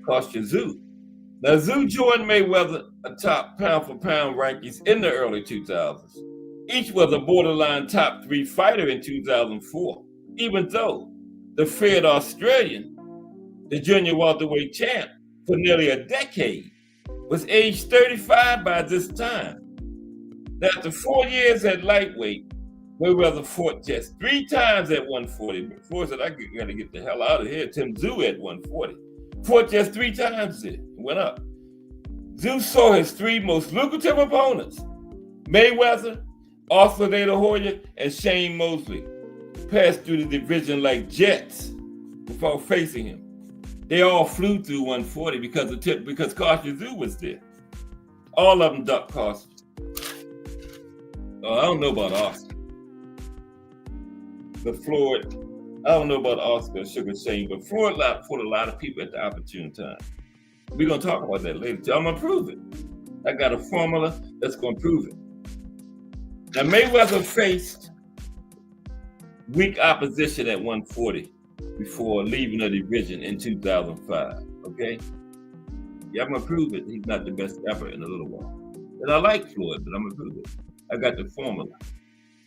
Kostya Tszyu. Now, Tszyu joined Mayweather atop pound-for-pound rankings in the early 2000s. Each was a borderline top 3 fighter in 2004, even though the feared Australian, the junior welterweight champ for nearly a decade, was age 35 by this time. Now, after 4 years at lightweight, Mayweather fought just 3 times at 140. Before said, I gotta get the hell out of here. Tim Tszyu at 140. Fought just 3 times there. Went up. Tszyu saw his 3 most lucrative opponents, Mayweather, Oscar De La Hoya, and Shane Mosley, pass through the division like jets before facing him. They all flew through 140 because Kostya Tszyu was there. All of them ducked Kostya. I don't know about Oscar. But Floyd, I don't know about Oscar, Sugar Shane, but Floyd fought a lot of people at the opportune time. We're going to talk about that later. I'm going to prove it. I got a formula that's going to prove it. Now, Mayweather faced weak opposition at 140 before leaving the division in 2005, okay? Yeah, I'm going to prove it. He's not the best ever in a little while. And I like Floyd, but I'm going to prove it. I got the formula.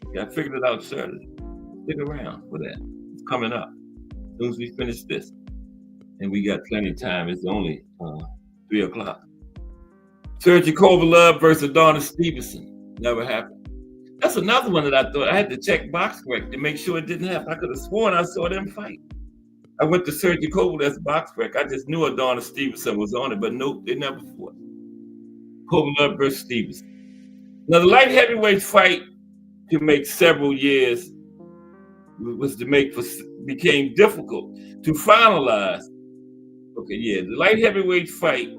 Okay, I figured it out Saturday. Stick around for that. It's coming up. As soon as we finish this. And we got plenty of time. It's only 3 o'clock. Sergey Kovalev versus Adonis Stevenson. Never happened. That's another one that I thought I had to check BoxRec to make sure it didn't happen. I could have sworn I saw them fight. I went to Sergey Kovalev's BoxRec. I just knew Adonis Stevenson was on it, but nope, they never fought. Kovalev versus Stevenson. Now, the light heavyweight fight to make several years became difficult to finalize. Okay, yeah, the light heavyweight fight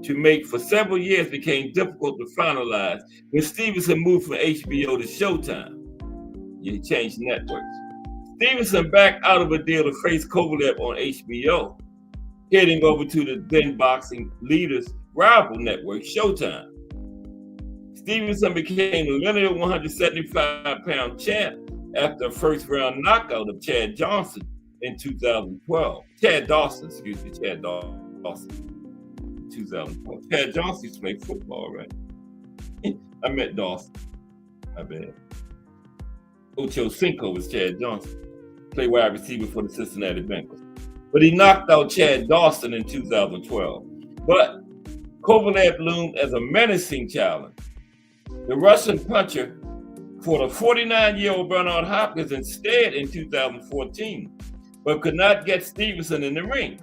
to make for several years became difficult to finalize when Stevenson moved from HBO to Showtime. He changed networks. Stevenson backed out of a deal to face Kovalev on HBO, heading over to the then boxing leaders' rival network, Showtime. Stevenson became the linear 175-pound champ after a first-round knockout of Chad Dawson in 2012. Chad Dawson. 2012. Chad Johnson used to play football, right? I met Dawson. My bad. Ocho Cinco was Chad Johnson. Played wide receiver for the Cincinnati Bengals. but he knocked out Chad Dawson in 2012. But Kovalev loomed as a menacing challenge. The Russian puncher fought a 49-year-old Bernard Hopkins instead in 2014, but could not get Stevenson in the ring.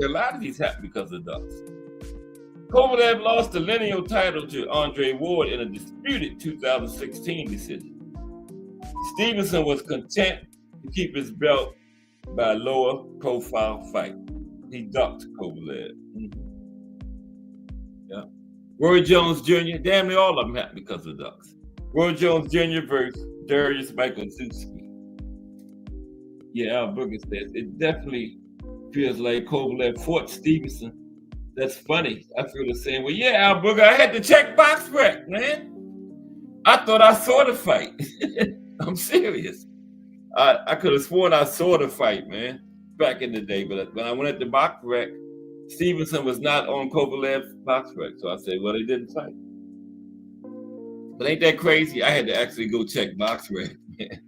A lot of these happened because of ducks. Kovalev lost the lineal title to Andre Ward in a disputed 2016 decision. Stevenson was content to keep his belt by a lower profile fight. He ducked Kovalev. Yeah. Roy Jones Jr., damn near all of them happened because of ducks. Roy Jones Jr. versus Darius Michaelczewski. Yeah, Al Booger says it definitely feels like Kovalev fought Stevenson. That's funny. I feel the same way. Yeah, Al Booger, I had to check BoxRec, man. I thought I saw the fight. I'm serious. I could have sworn I saw the fight, man, back in the day. But when I went at the BoxRec, Stevenson was not on Kovalev's BoxRec. So I said, well, they didn't fight. But ain't that crazy? I had to actually go check BoxRec, man.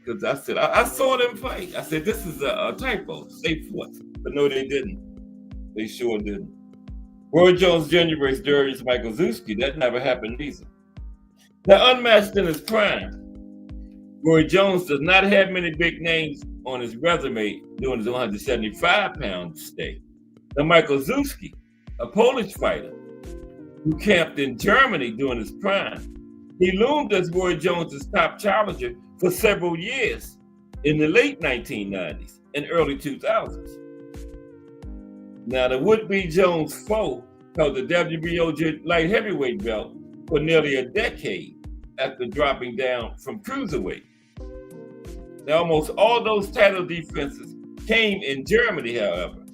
Because I said, I saw them fight. I said, this is a typo. They fought. But no, they didn't. They sure didn't. Roy Jones Jr. versus Darius Michaelczewski. That never happened either. Now, unmatched in his prime, Roy Jones does not have many big names on his resume during his 175-pound stay. Now, Michaelczewski, a Polish fighter who camped in Germany during his prime, he loomed as Roy Jones's top challenger for several years in the late 1990s and early 2000s. Now, the would-be Jones foe held the WBO light heavyweight belt for nearly a decade after dropping down from cruiserweight. Now, almost all those title defenses came in Germany, however,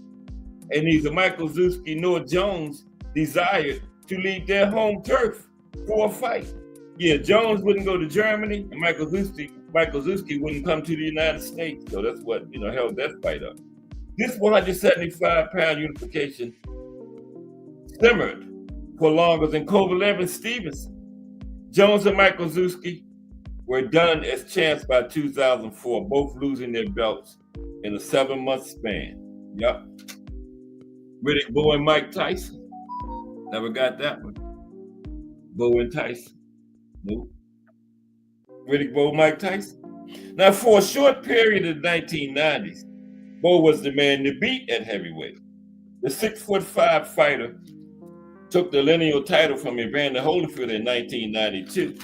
and neither Michaelczewski nor Jones desired to leave their home turf for a fight. Yeah, Jones wouldn't go to Germany, and Michaelczewski wouldn't come to the United States. So that's what held that fight up. This 175-pound unification simmered for longer than Kovalev and Stevenson. Jones and Michaelczewski were done as champs by 2004, both losing their belts in a 7-month span. Yep. Riddick Bowe and Mike Tyson. Never got that one. Bowe and Tyson. Nope. Riddick Bowe, Mike Tyson. Now, for a short period of the 1990s, Bowe was the man to beat at heavyweight. The 6'5" fighter took the lineal title from Evander Holyfield in 1992,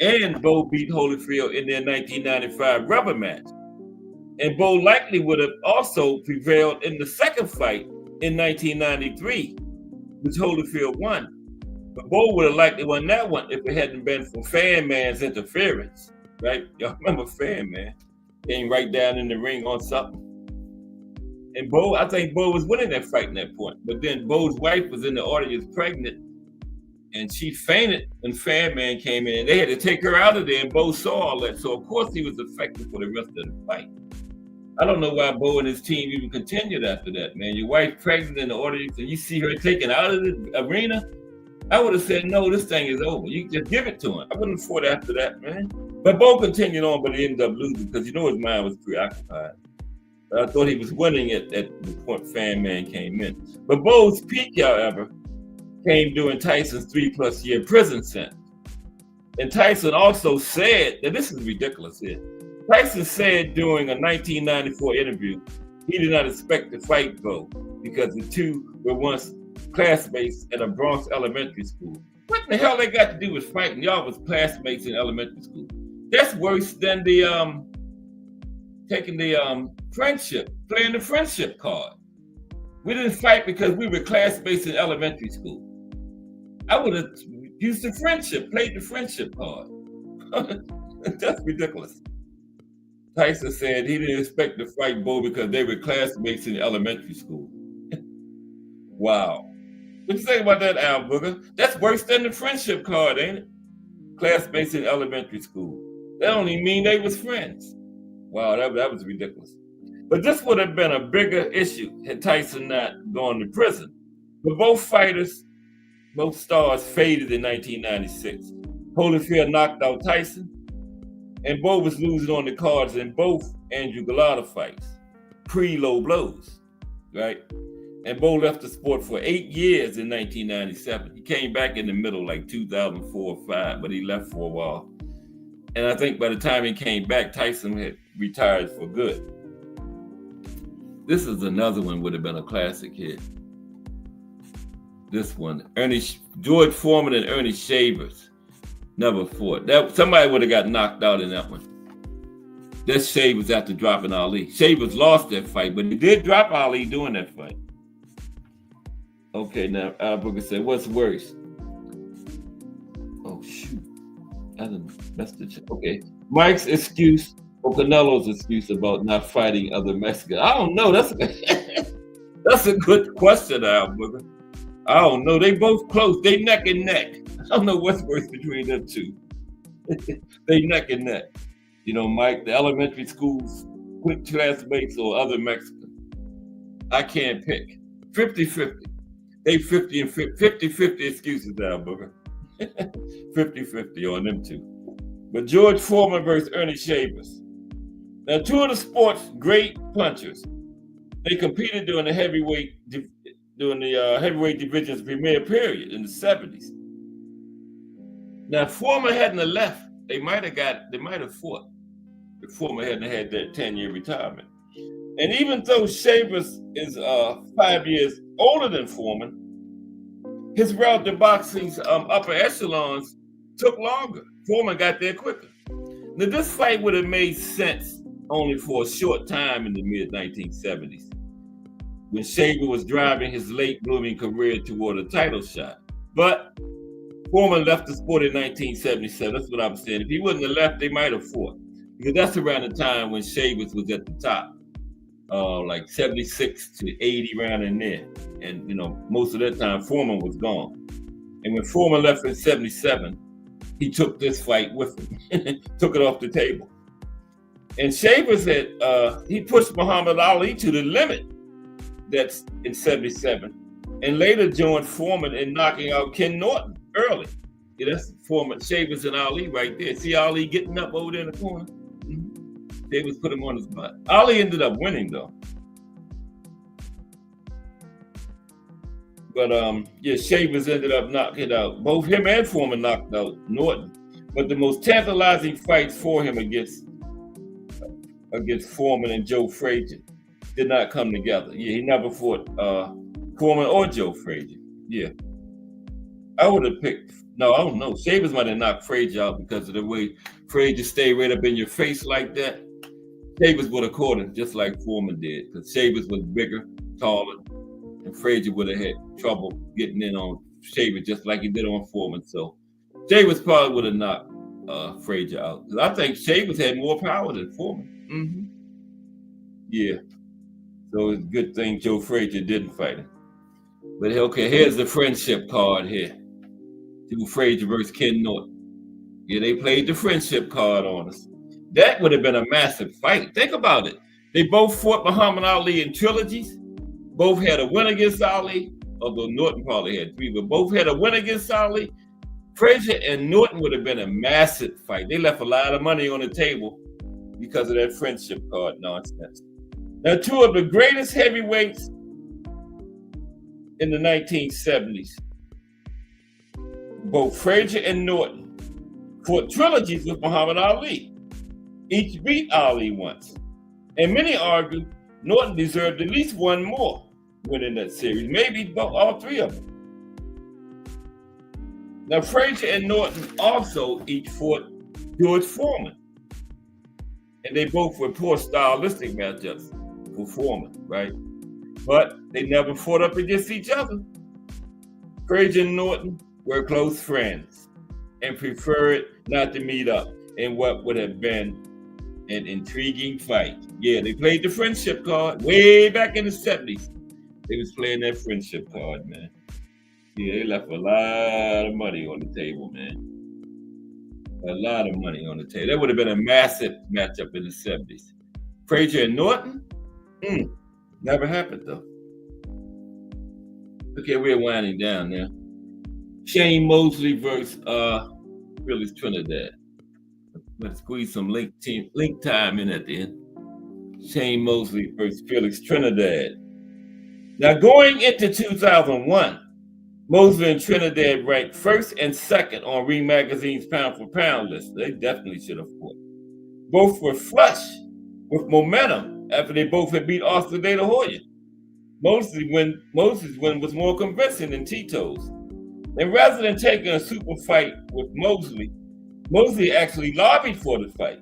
and Bowe beat Holyfield in their 1995 rubber match. And Bowe likely would have also prevailed in the second fight in 1993, which Holyfield won. But Bowe would have likely won that one if it hadn't been for Fan Man's interference, right? Y'all remember Fan Man? Came right down in the ring on something. And Bowe, I think Bowe was winning that fight in that point. But then Bowe's wife was in the audience pregnant, and she fainted when Fan Man came in. They had to take her out of there, and Bowe saw all that. So, of course, he was affected for the rest of the fight. I don't know why Bowe and his team even continued after that, man. Your wife pregnant in the audience, and you see her taken out of the arena. I would have said, no, this thing is over. You just give it to him. I wouldn't have fought after that, man. But Bowe continued on, but he ended up losing because his mind was preoccupied. I thought he was winning it at the point Fan Man came in. But Bowe's peak, however, came during Tyson's 3+ year prison sentence. And Tyson also said, that this is ridiculous here. Tyson said during a 1994 interview, he did not expect to fight Bowe because the two were once classmates at a Bronx elementary school. What the hell they got to do with fighting? Y'all was classmates in elementary school. That's worse than the taking the friendship, playing the friendship card. We didn't fight because we were classmates in elementary school. I would have used the friendship, played the friendship card. That's ridiculous. Tyson said he didn't expect to fight Bowe because they were classmates in elementary school. Wow. What you think about that, Al Booger? That's worse than the friendship card, ain't it? Classmates in elementary school. That only mean they was friends. Wow, that was ridiculous. But this would have been a bigger issue had Tyson not gone to prison. But both fighters, both stars faded in 1996. Holyfield knocked out Tyson, and Bowe was losing on the cards in both Andrew Golota fights. pre-low blows, right? And Bo left the sport for 8 years in 1997. He came back in the middle, like 2004 or 5, but he left for a while. And I think by the time he came back, Tyson had retired for good. This is another one would have been a classic hit. This one, George Foreman and Ernie Shavers never fought. That somebody would have got knocked out in that one. That's Shavers after dropping Ali. Shavers lost that fight, but he did drop Ali during that fight. Okay, now Al Booker said, what's worse? Oh, shoot. I didn't mess the chat. Okay. Mike's excuse or Canelo's excuse about not fighting other Mexicans. I don't know. That's a good question, Al Booker. I don't know. They both close. They neck and neck. I don't know what's worse between them two. They neck and neck. You know, Mike, the elementary schools, classmates or other Mexicans. I can't pick. 50-50. They 50 and 50 excuses now, Booker. 50-50 on them two. But George Foreman versus Ernie Shavers. Now, two of the sport's great punchers. They competed during the heavyweight division's premier period in the 70s. Now, if Foreman hadn't have left, they might have fought. If Foreman hadn't had that 10-year retirement. And even though Shavers is 5 years older than Foreman, his route to boxing's upper echelons took longer. Foreman got there quicker. Now, this fight would have made sense only for a short time in the mid-1970s, when Shaver was driving his late blooming career toward a title shot. But Foreman left the sport in 1977. That's what I'm saying. If he wouldn't have left, they might have fought. Because that's around the time when Shavers was at the top, like 76 to 80 around in there. And, you know, most of that time, Foreman was gone. And when Foreman left in 77, he took this fight with him, took it off the table. And Shavers he pushed Muhammad Ali to the limit. That's in 77. And later joined Foreman in knocking out Ken Norton early. Yeah, that's Foreman, Shavers and Ali right there. See Ali getting up over there in the corner? Shavers put him on his butt. Ali ended up winning though. But yeah, Shavers ended up knocking out, both him and Foreman knocked out Norton. But the most tantalizing fights for him against Foreman and Joe Frazier did not come together. Yeah, he never fought Foreman or Joe Frazier. Yeah. I would have picked, no, I don't know. Shavers might have knocked Frazier out because of the way Frazier stayed right up in your face like that. Shavers would have caught him just like Foreman did, because Shavers was bigger, taller, and Frazier would have had trouble getting in on Shavers just like he did on Foreman. So Shavers probably would have knocked Frazier out. Because I think Shavers had more power than Foreman. Mm-hmm. Yeah. So it's a good thing Joe Frazier didn't fight him. But okay, here's the friendship card here. Joe Frazier versus Ken Norton. Yeah, they played the friendship card on us. That would have been a massive fight. Think about it. They both fought Muhammad Ali in trilogies. Both had a win against Ali, although Norton probably had 3, but both had a win against Ali. Frazier and Norton would have been a massive fight. They left a lot of money on the table because of that friendship card nonsense. Now, two of the greatest heavyweights in the 1970s, both Frazier and Norton, fought trilogies with Muhammad Ali. Each beat Ali once. And many argue Norton deserved at least one more win in that series, maybe all 3 of them. Now, Frazier and Norton also each fought George Foreman. And they both were poor stylistic matchups for Foreman, right? But they never fought up against each other. Frazier and Norton were close friends and preferred not to meet up in what would have been an intriguing fight. Yeah, they played the friendship card way back in the 70s. They was playing that friendship card, man. Yeah, they left a lot of money on the table, man. A lot of money on the table. That would have been a massive matchup in the 70s. Frazier and Norton? Never happened, though. Okay, we're winding down now. Shane Mosley versus Phyllis Trinidad. Let's squeeze some link time in at the end. Shane Mosley versus Felix Trinidad. Now, going into 2001, Mosley and Trinidad ranked first and second on Ring Magazine's pound for pound list. They definitely should have fought. Both were flush with momentum after they both had beat Oscar De La Hoya. Mosley's win was more convincing than Tito's. And rather than taking a super fight with Mosley actually lobbied for the fight,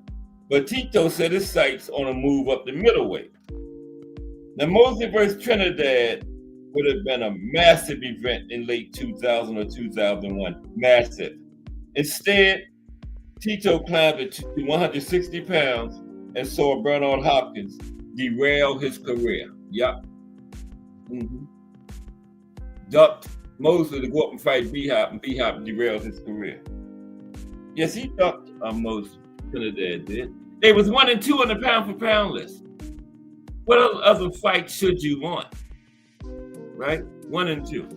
but Tito set his sights on a move up the middleweight. Now, Mosley versus Trinidad would have been a massive event in late 2000 or 2001. Massive. Instead, Tito climbed to 160 pounds and saw Bernard Hopkins derail his career. Yup. Ducked Mosley to go up and fight B-Hop, and B-Hop derailed his career. Yes, he ducked Mosley. Trinidad did. They was 1 and 2 on the pound for pound list. What other fight should you want? Right? 1 and 2.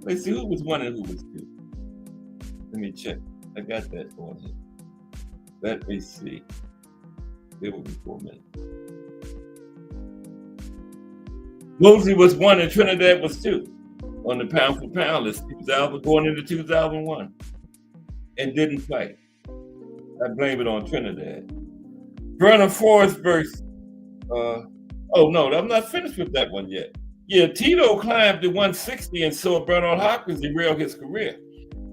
Let's see who was 1 and who was 2. Let me check. I got that on here. Let me see. It will be 4 minutes. Mosley was 1 and Trinidad was 2 on the pound for pound list. 2000 going into 2001 and didn't fight. I blame it on Trinidad. Vernon Forrest versus oh no, I'm not finished with that one yet. Yeah, Tito climbed to 160 and saw Bernard Hopkins derail his career.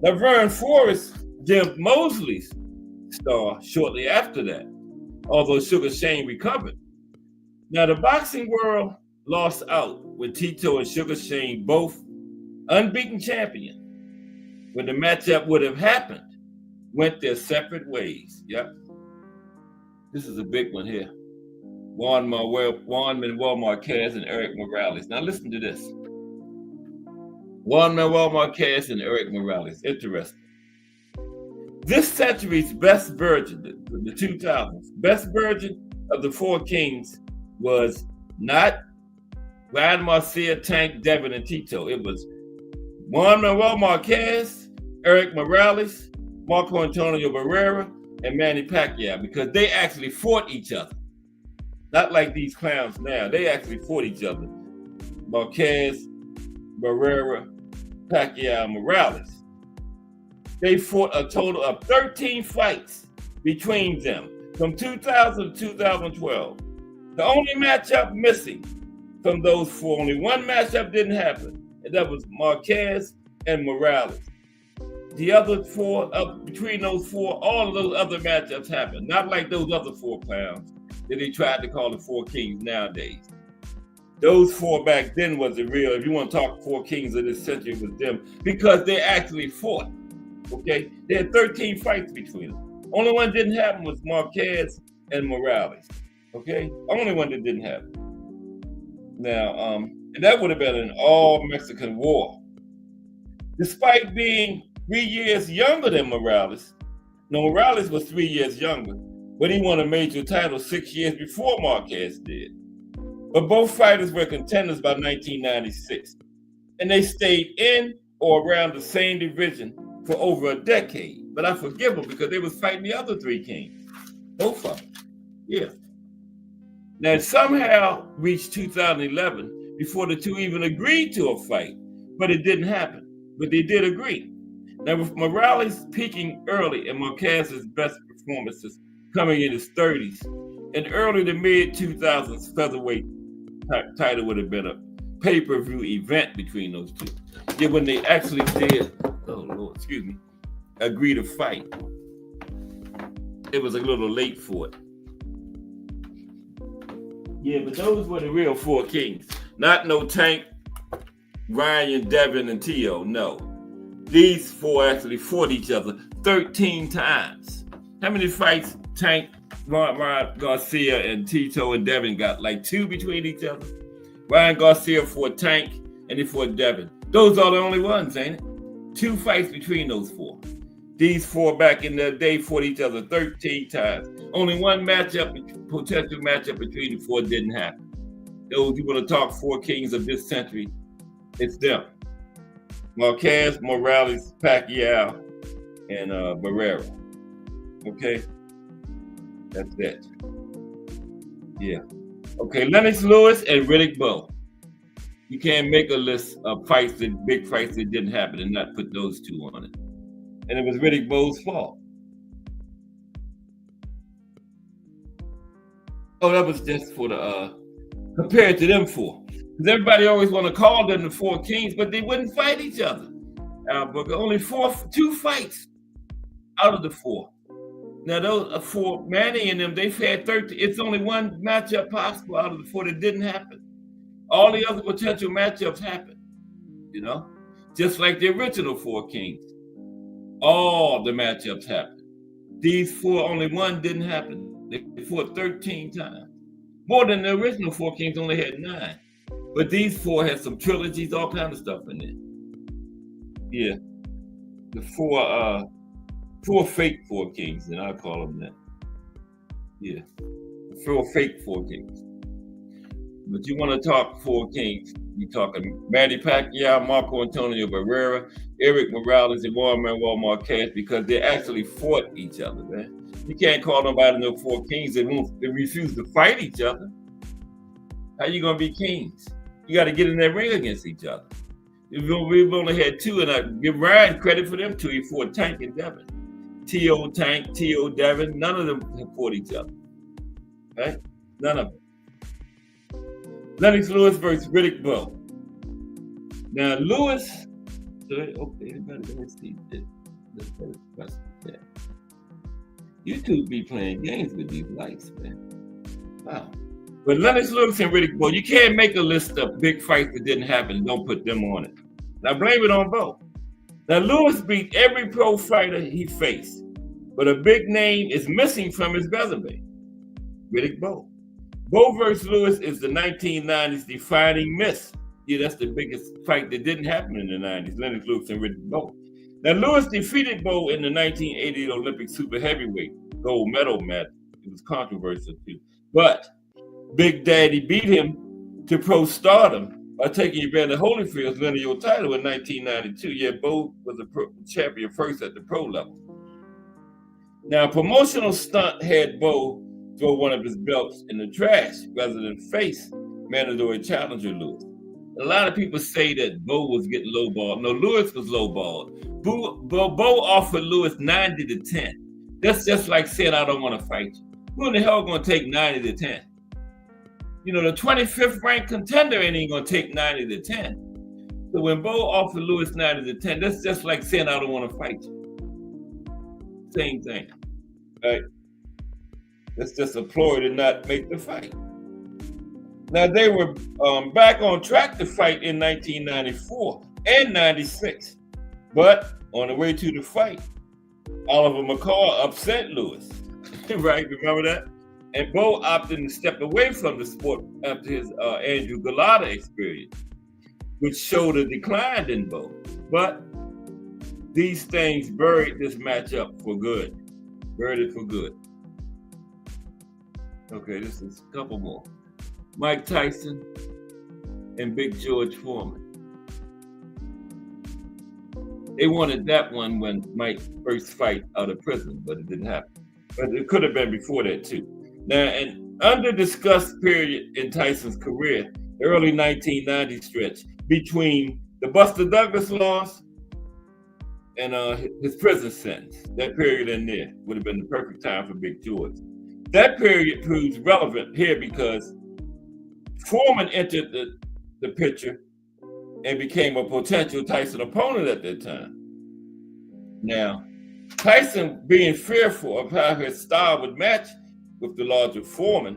Now Vernon Forrest dimmed Mosley's star shortly after that, although Sugar Shane recovered. Now the boxing world lost out with Tito and Sugar Shane both unbeaten champion. When the matchup would have happened, went their separate ways. Yep. This is a big one here. Juan Manuel Marquez and Eric Morales. Now listen to this. Juan Manuel Marquez and Eric Morales. Interesting. This century's best version, the 2000s, best version of the Four Kings was not Ryan Marcia, Tank, Devin, and Tito. It was Juan Manuel Marquez, Eric Morales, Marco Antonio Barrera, and Manny Pacquiao, because they actually fought each other. Not like these clowns now. They actually fought each other. Marquez, Barrera, Pacquiao, Morales. They fought a total of 13 fights between them from 2000 to 2012. The only matchup missing from those four, only one matchup didn't happen, and that was Marquez and Morales. The other four, between those four, all of those other matchups happened. Not like those other four clowns that they tried to call the Four Kings nowadays. Those four back then was the real, if you want to talk Four Kings of this century, it was them, because they actually fought, okay? They had 13 fights between them. Only one didn't happen was Marquez and Morales, okay? Only one that didn't happen. Now, and that would have been an all-Mexican war. Despite being 3 years younger than Morales, no, Morales was 3 years younger, but he won a major title 6 years before Marquez did. But both fighters were contenders by 1996, and they stayed in or around the same division for over a decade. But I forgive them because they was fighting the other three kings, both of them. Yeah. Now it somehow reached 2011 before the two even agreed to a fight, but it didn't happen. But they did agree. Now with Morales peaking early and Marquez's best performances coming in his 30s, and early to mid 2000s featherweight title would have been a pay-per-view event between those two. Yeah, when they actually did, agree to fight, it was a little late for it. Yeah, but those were the real Four Kings. Not no Tank, Ryan, Devin, and Tio, no. These four actually fought each other 13 times. How many fights Tank, Ryan Garcia, and Tito and Devin got? Like 2 between each other? Ryan Garcia fought Tank, and he fought Devin. Those are the only ones, ain't it? 2 fights between those four. These four back in the day fought each other 13 times. Only one potential matchup between the four didn't happen. Those you want to talk Four Kings of this century, it's them. Marquez, Morales, Pacquiao, and Barrera. Okay? That's it. Yeah. Okay, Lennox Lewis and Riddick Bowe. You can't make a list of fights, big fights that didn't happen, and not put those two on it. And it was Riddick Bowe's fault. Oh, that was just for the compared to them four. Because everybody always want to call them the Four Kings, but they wouldn't fight each other. But only two fights out of the four. Now those for Manny and them, they've had 13. It's only one matchup possible out of the four that didn't happen. All the other potential matchups happened, just like the original Four Kings. All the matchups happened. These four, only one didn't happen. They fought 13 times. More than the original Four Kings only had 9. But these four had some trilogies, all kind of stuff in there. Yeah. The four fake Four Kings, and I call them that. Yeah. The 4 fake Four Kings. But you want to talk Four Kings, you're talking Manny Pacquiao, Marco Antonio Barrera, Erik Morales, and Juan Manuel Marquez, because they actually fought each other, man. You can't call nobody no Four Kings. They refuse to fight each other. How you gonna be kings? You got to get in that ring against each other. We've only had 2, and I give Ryan credit for them 2. He fought Tank and Devin. T.O. Tank, T.O. Devin, none of them have fought each other. Right? None of them. Lennox Lewis versus Riddick Bowe. Now, Lewis, okay, everybody let me see this. You two be playing games with these lights, man. Wow. But Lennox Lewis and Riddick Bowe, you can't make a list of big fights that didn't happen and don't put them on it. Now, blame it on Bowe. Now, Lewis beat every pro fighter he faced, but a big name is missing from his resume. Riddick Bowe. Bowe versus Lewis is the 1990s defining miss. Yeah, that's the biggest fight that didn't happen in the 90s, Lennox Lewis and Riddick Bowe. Now, Lewis defeated Bowe in the 1988 Olympic super heavyweight gold medal match. It was controversial too. But Big Daddy beat him to pro stardom by taking Evander Holyfield's lineal title in 1992. Yeah, Bowe was a champion first at the pro level. Now, a promotional stunt had Bowe throw one of his belts in the trash rather than face mandatory challenger Lewis. A lot of people say that Bowe was getting lowballed. No, Lewis was lowballed. Bowe offered Lewis 90 to 10. That's just like saying, I don't want to fight you. Who in the hell going to take 90 to 10? The 25th ranked contender ain't going to take 90 to 10. So when Bowe offered Lewis 90 to 10, that's just like saying, I don't want to fight you. Same thing, right? That's just a ploy to not make the fight. Now, they were back on track to fight in 1994 and 96. But on the way to the fight, Oliver McCall upset Lewis. Right? Remember that? And Bowe opted to step away from the sport after his Andrew Golota experience, which showed a decline in Bowe. But these things buried this matchup for good. Buried it for good. Okay, this is a couple more. Mike Tyson and Big George Foreman. They wanted that one when Mike first fight out of prison, but it didn't happen. But it could have been before that too. Now, an under-discussed period in Tyson's career, the early 1990s stretch between the Buster Douglas loss and his prison sentence. That period in there would have been the perfect time for Big George. That period proves relevant here because Foreman entered the picture and became a potential Tyson opponent at that time. Now, Tyson, being fearful of how his style would match with the larger Foreman,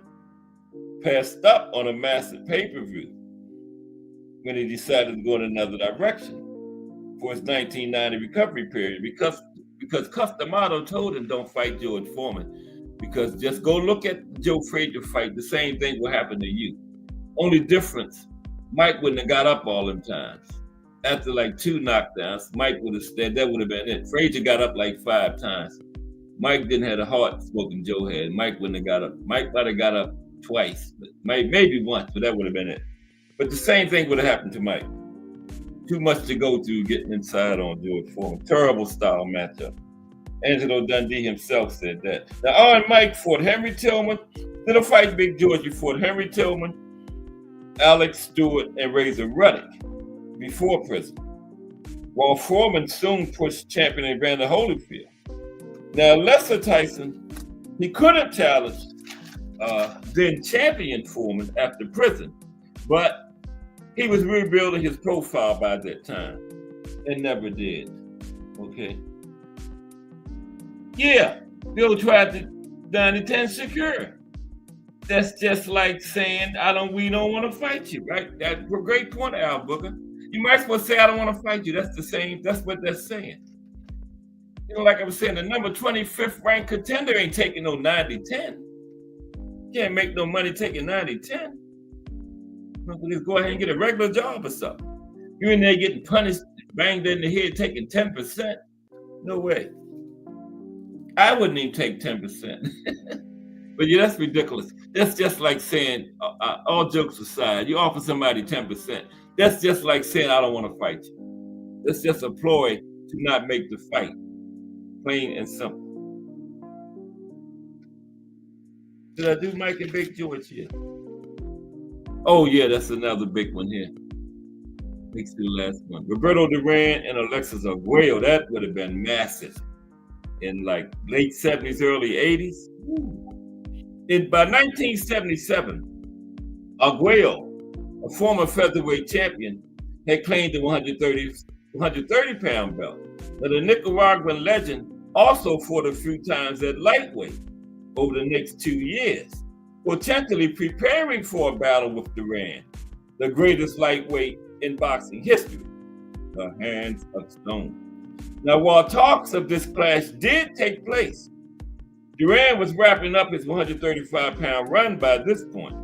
passed up on a massive pay-per-view when he decided to go in another direction for his 1990 recovery period because Cus D'Amato told him don't fight George Foreman because just go look at Joe Frazier fight. The same thing will happen to you. Only difference, Mike wouldn't have got up all them times. After like 2 knockdowns, Mike would have stayed. That would have been it. Frazier got up like 5 times. Mike didn't have the heart smoking Joe had. Mike wouldn't have got up. Mike might have got up twice, but maybe once, but that would have been it. But the same thing would have happened to Mike. Too much to go through getting inside on George Foreman. Terrible style matchup. Angelo Dundee himself said that. Now, and Mike fought Henry Tillman, Then a fight Big George fought Henry Tillman, Alex Stewart, and Razor Ruddock before prison, while Foreman soon pushed champion Evander Holyfield. Now, Lester Tyson, he couldn't challenge then champion Foreman after prison, but he was rebuilding his profile by that time and never did. Okay. Yeah, Bill tried to 90-10 Shakur. That's just like saying we don't want to fight you, right? That's a great point, Al Booker. You might as well say I don't want to fight you. That's the same. That's what that's saying. You know, like I was saying, the number 25th ranked contender ain't taking no 90-10. Can't make no money taking 90-10. Just go ahead and get a regular job or something. You're in there getting punished, banged in the head, taking 10%. No way. I wouldn't even take 10%. But yeah, that's ridiculous. That's just like saying, all jokes aside, you offer somebody 10%. That's just like saying, I don't want to fight you. That's just a ploy to not make the fight. Plain and simple. Did I do Mike and Big George here? Oh yeah, that's another big one here. Makes the last one. Roberto Duran and Alexis Arguello. That would have been massive in like late 70s, early 80s. By 1977, Arguello, a former featherweight champion, had claimed the 130-pound belt. Now, the Nicaraguan legend also fought a few times at lightweight over the next 2 years, potentially preparing for a battle with Duran, the greatest lightweight in boxing history, the Hands of Stone. Now, while talks of this clash did take place, Duran was wrapping up his 135-pound run by this point.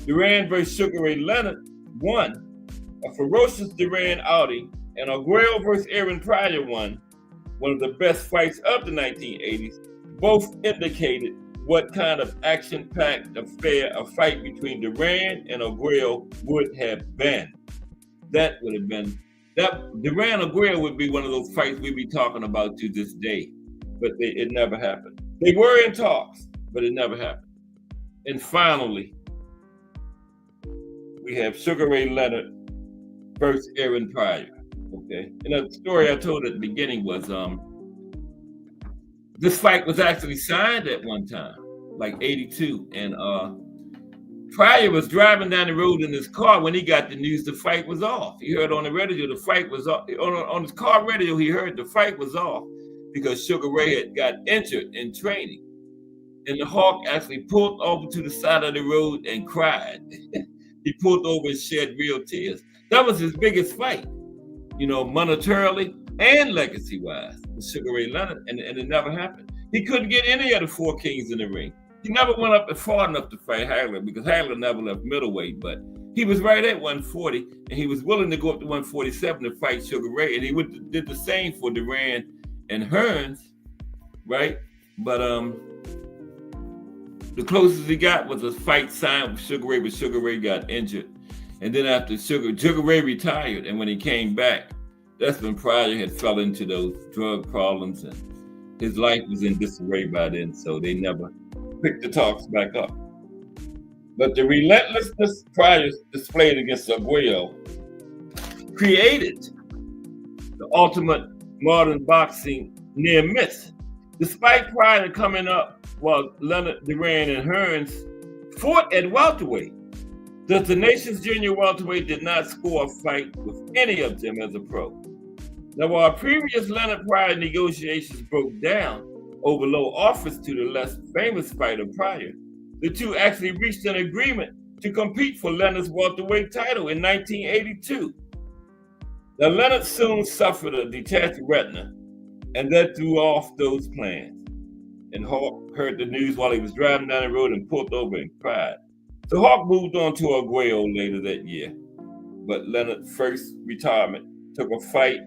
Duran versus Sugar Ray Leonard won a ferocious Duran outing, and Arguello versus Aaron Pryor won one of the best fights of the 1980s. Both indicated what kind of action-packed affair a fight between Duran and Arguello would have been. That would have been, Duran-Arguello would be one of those fights we'd be talking about to this day, but it never happened. They were in talks, but it never happened. And finally, we have Sugar Ray Leonard versus Aaron Pryor. Okay, and the story I told at the beginning was this fight was actually signed at one time, like 82, and Pryor was driving down the road in his car when he got the news the fight was off. He heard on the radio the fight was off. On his car radio, he heard the fight was off because Sugar Ray had got injured in training. And the Hawk actually pulled over to the side of the road and cried. He pulled over and shed real tears. That was his biggest fight, you know, monetarily and legacy-wise, with Sugar Ray Leonard, and it never happened. He couldn't get any of the four kings in the ring. He never went up far enough to fight Hagler because Hagler never left middleweight, but he was right at 140, and he was willing to go up to 147 to fight Sugar Ray, and he did the same for Duran and Hearns, right? But the closest he got was a fight signed with Sugar Ray, but Sugar Ray got injured. And then after Sugar Ray retired, and when he came back, that's when Pryor had fell into those drug problems, and his life was in disarray by then, so they never picked the talks back up. But the relentlessness Pryor displayed against Arguello created the ultimate modern boxing near miss. Despite Pryor coming up while Leonard, Duran, and Hearns fought at welterweight, the nation's junior welterweight did not score a fight with any of them as a pro. Now, while previous Leonard-Pryor negotiations broke down over low offers to the less famous fighter Pryor, the two actually reached an agreement to compete for Leonard's welterweight title in 1982. Now, Leonard soon suffered a detached retina, and that threw off those plans. And Hawk heard the news while he was driving down the road and pulled over and cried. So Hawk moved on to Arguello later that year. But Leonard's first retirement took a fight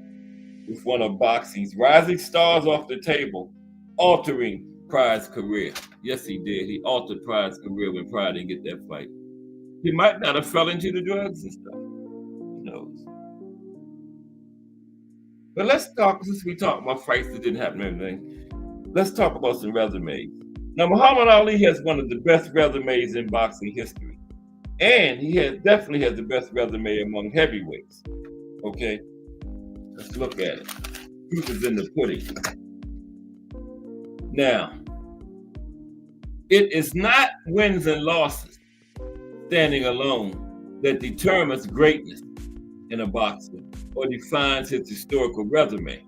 with one of boxing's rising stars off the table, altering Pryor's career. Yes, he did. He altered Pryor's career when Pryor didn't get that fight. He might not have fell into the drugs and stuff. Who knows? But let's talk, since we talked about fights that didn't happen and everything, let's talk about some resumes. Now, Muhammad Ali has one of the best resumes in boxing history. And he definitely has the best resume among heavyweights. Okay? Let's look at it. Proof is in the pudding. Now, it is not wins and losses standing alone that determines greatness in a boxer or defines his historical resume.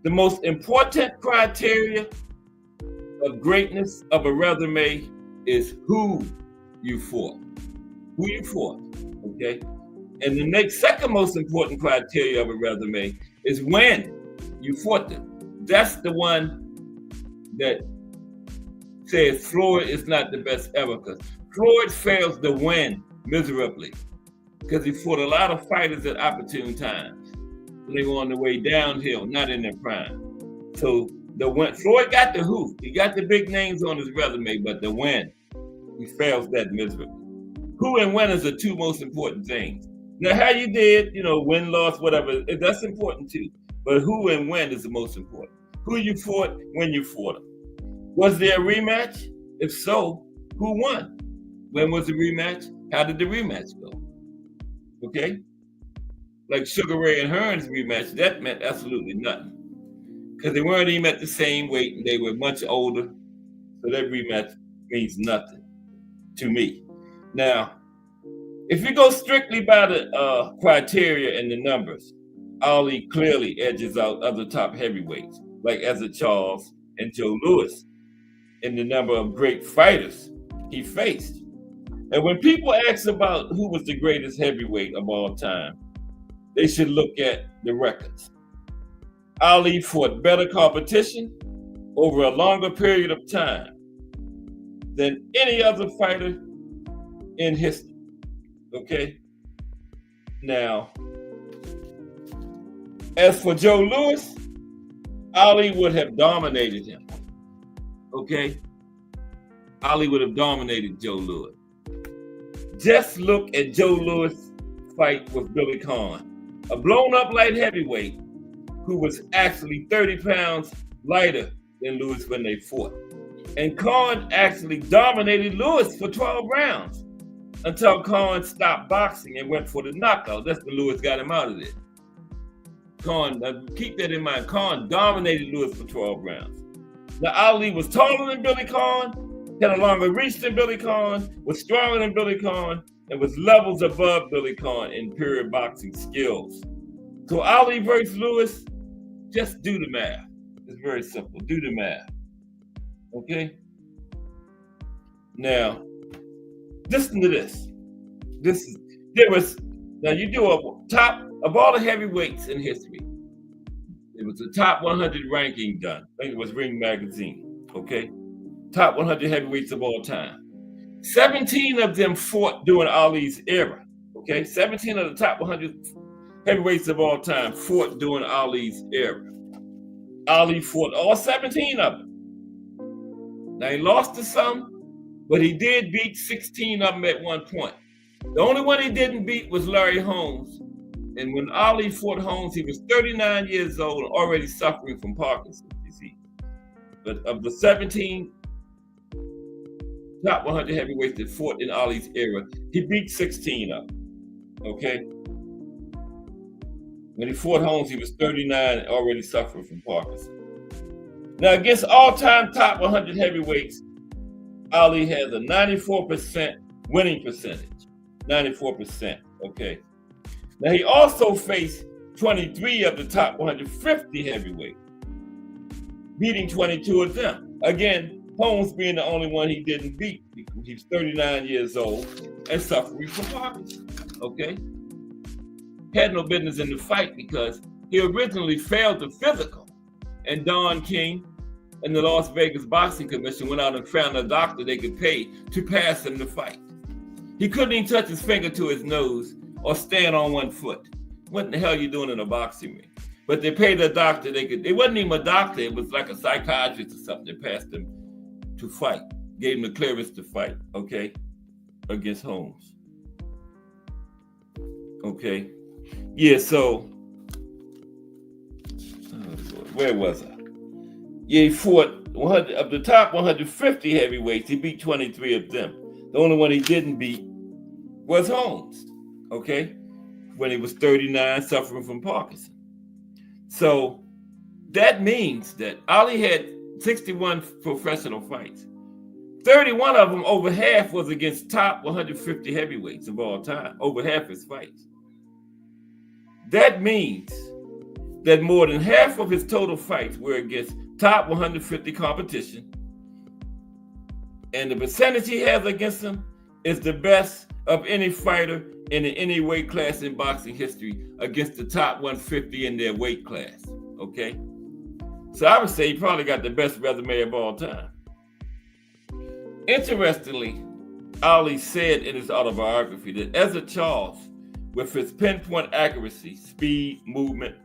The most important criteria of greatness of a resume is who you fought. Who you fought, okay? And the next second most important criteria of a resume is when you fought them. That's the one that says Floyd is not the best ever, because Floyd fails to win miserably because he fought a lot of fighters at opportune times when they were on the way downhill, not in their prime. So Floyd got the who, he got the big names on his resume, but the when, he fails that miserably. Who and when is the two most important things. Now, how you did, win, loss, whatever, that's important too. But who and when is the most important. Who you fought, when you fought them. Was there a rematch? If so, who won? When was the rematch? How did the rematch go? Okay? Like Sugar Ray and Hearn's rematch, that meant absolutely nothing. Because they weren't even at the same weight and they were much older. So that rematch means nothing to me. Now, if you go strictly by the criteria and the numbers, Ali clearly edges out other top heavyweights like Ezzard Charles and Joe Louis in the number of great fighters he faced. And when people ask about who was the greatest heavyweight of all time, they should look at the records. Ali fought better competition over a longer period of time than any other fighter in history. Okay? Now, as for Joe Louis, Ali would have dominated him. Okay? Ali would have dominated Joe Louis. Just look at Joe Louis' fight with Billy Conn, a blown up light heavyweight who was actually 30 pounds lighter than Louis when they fought. And Conn actually dominated Louis for 12 rounds until Conn stopped boxing and went for the knockout. That's when Louis got him out of there. Conn, keep that in mind, Conn dominated Louis for 12 rounds. Now, Ali was taller than Billy Conn, had a longer reach than Billy Conn, was stronger than Billy Conn, and was levels above Billy Conn in pure boxing skills. So Ali versus Louis, just do the math. It's very simple. Do the math. Okay? Now, listen to this. Now you do a top of all the heavyweights in history. It was a top 100 ranking done. I think it was Ring Magazine. Okay? Top 100 heavyweights of all time. 17 of them fought during Ali's era. Okay? 17 of the top 100 heavyweights of all time fought during Ali's era. Ali fought all 17 of them. Now he lost to some, but he did beat 16 of them at one point. The only one he didn't beat was Larry Holmes. And when Ali fought Holmes, he was 39 years old and already suffering from Parkinson's disease. But of the 17 top 100 heavyweights that fought in Ali's era, he beat 16 of them. Okay? When he fought Holmes, he was 39 and already suffering from Parkinson's. Now, against all-time top 100 heavyweights, Ali has a 94% winning percentage. 94%, okay? Now, he also faced 23 of the top 150 heavyweights, beating 22 of them. Again, Holmes being the only one he didn't beat. He's 39 years old and suffering from Parkinson's, okay? Had no business in the fight because he originally failed the physical. And Don King and the Las Vegas Boxing Commission went out and found a doctor they could pay to pass him the fight. He couldn't even touch his finger to his nose or stand on one foot. What in the hell are you doing in a boxing ring? But they paid a doctor. It wasn't even a doctor. It was like a psychiatrist or something. They passed him to fight. Gave him the clearance to fight, okay, against Holmes. Okay. Yeah, so, where was I? he fought 100 of the top 150 heavyweights. He beat 23 of them. The only one he didn't beat was Holmes, okay, when he was 39, suffering from Parkinson. So that means that Ali had 61 professional fights. 31 of them, over half, was against top 150 heavyweights of all time, over half his fights. That means that more than half of his total fights were against top 150 competition, and the percentage he has against them is the best of any fighter in any weight class in boxing history against the top 150 in their weight class, okay? So I would say he probably got the best resume of all time. Interestingly, Ali said in his autobiography that Ezzard Charles, with his pinpoint accuracy, speed, movement,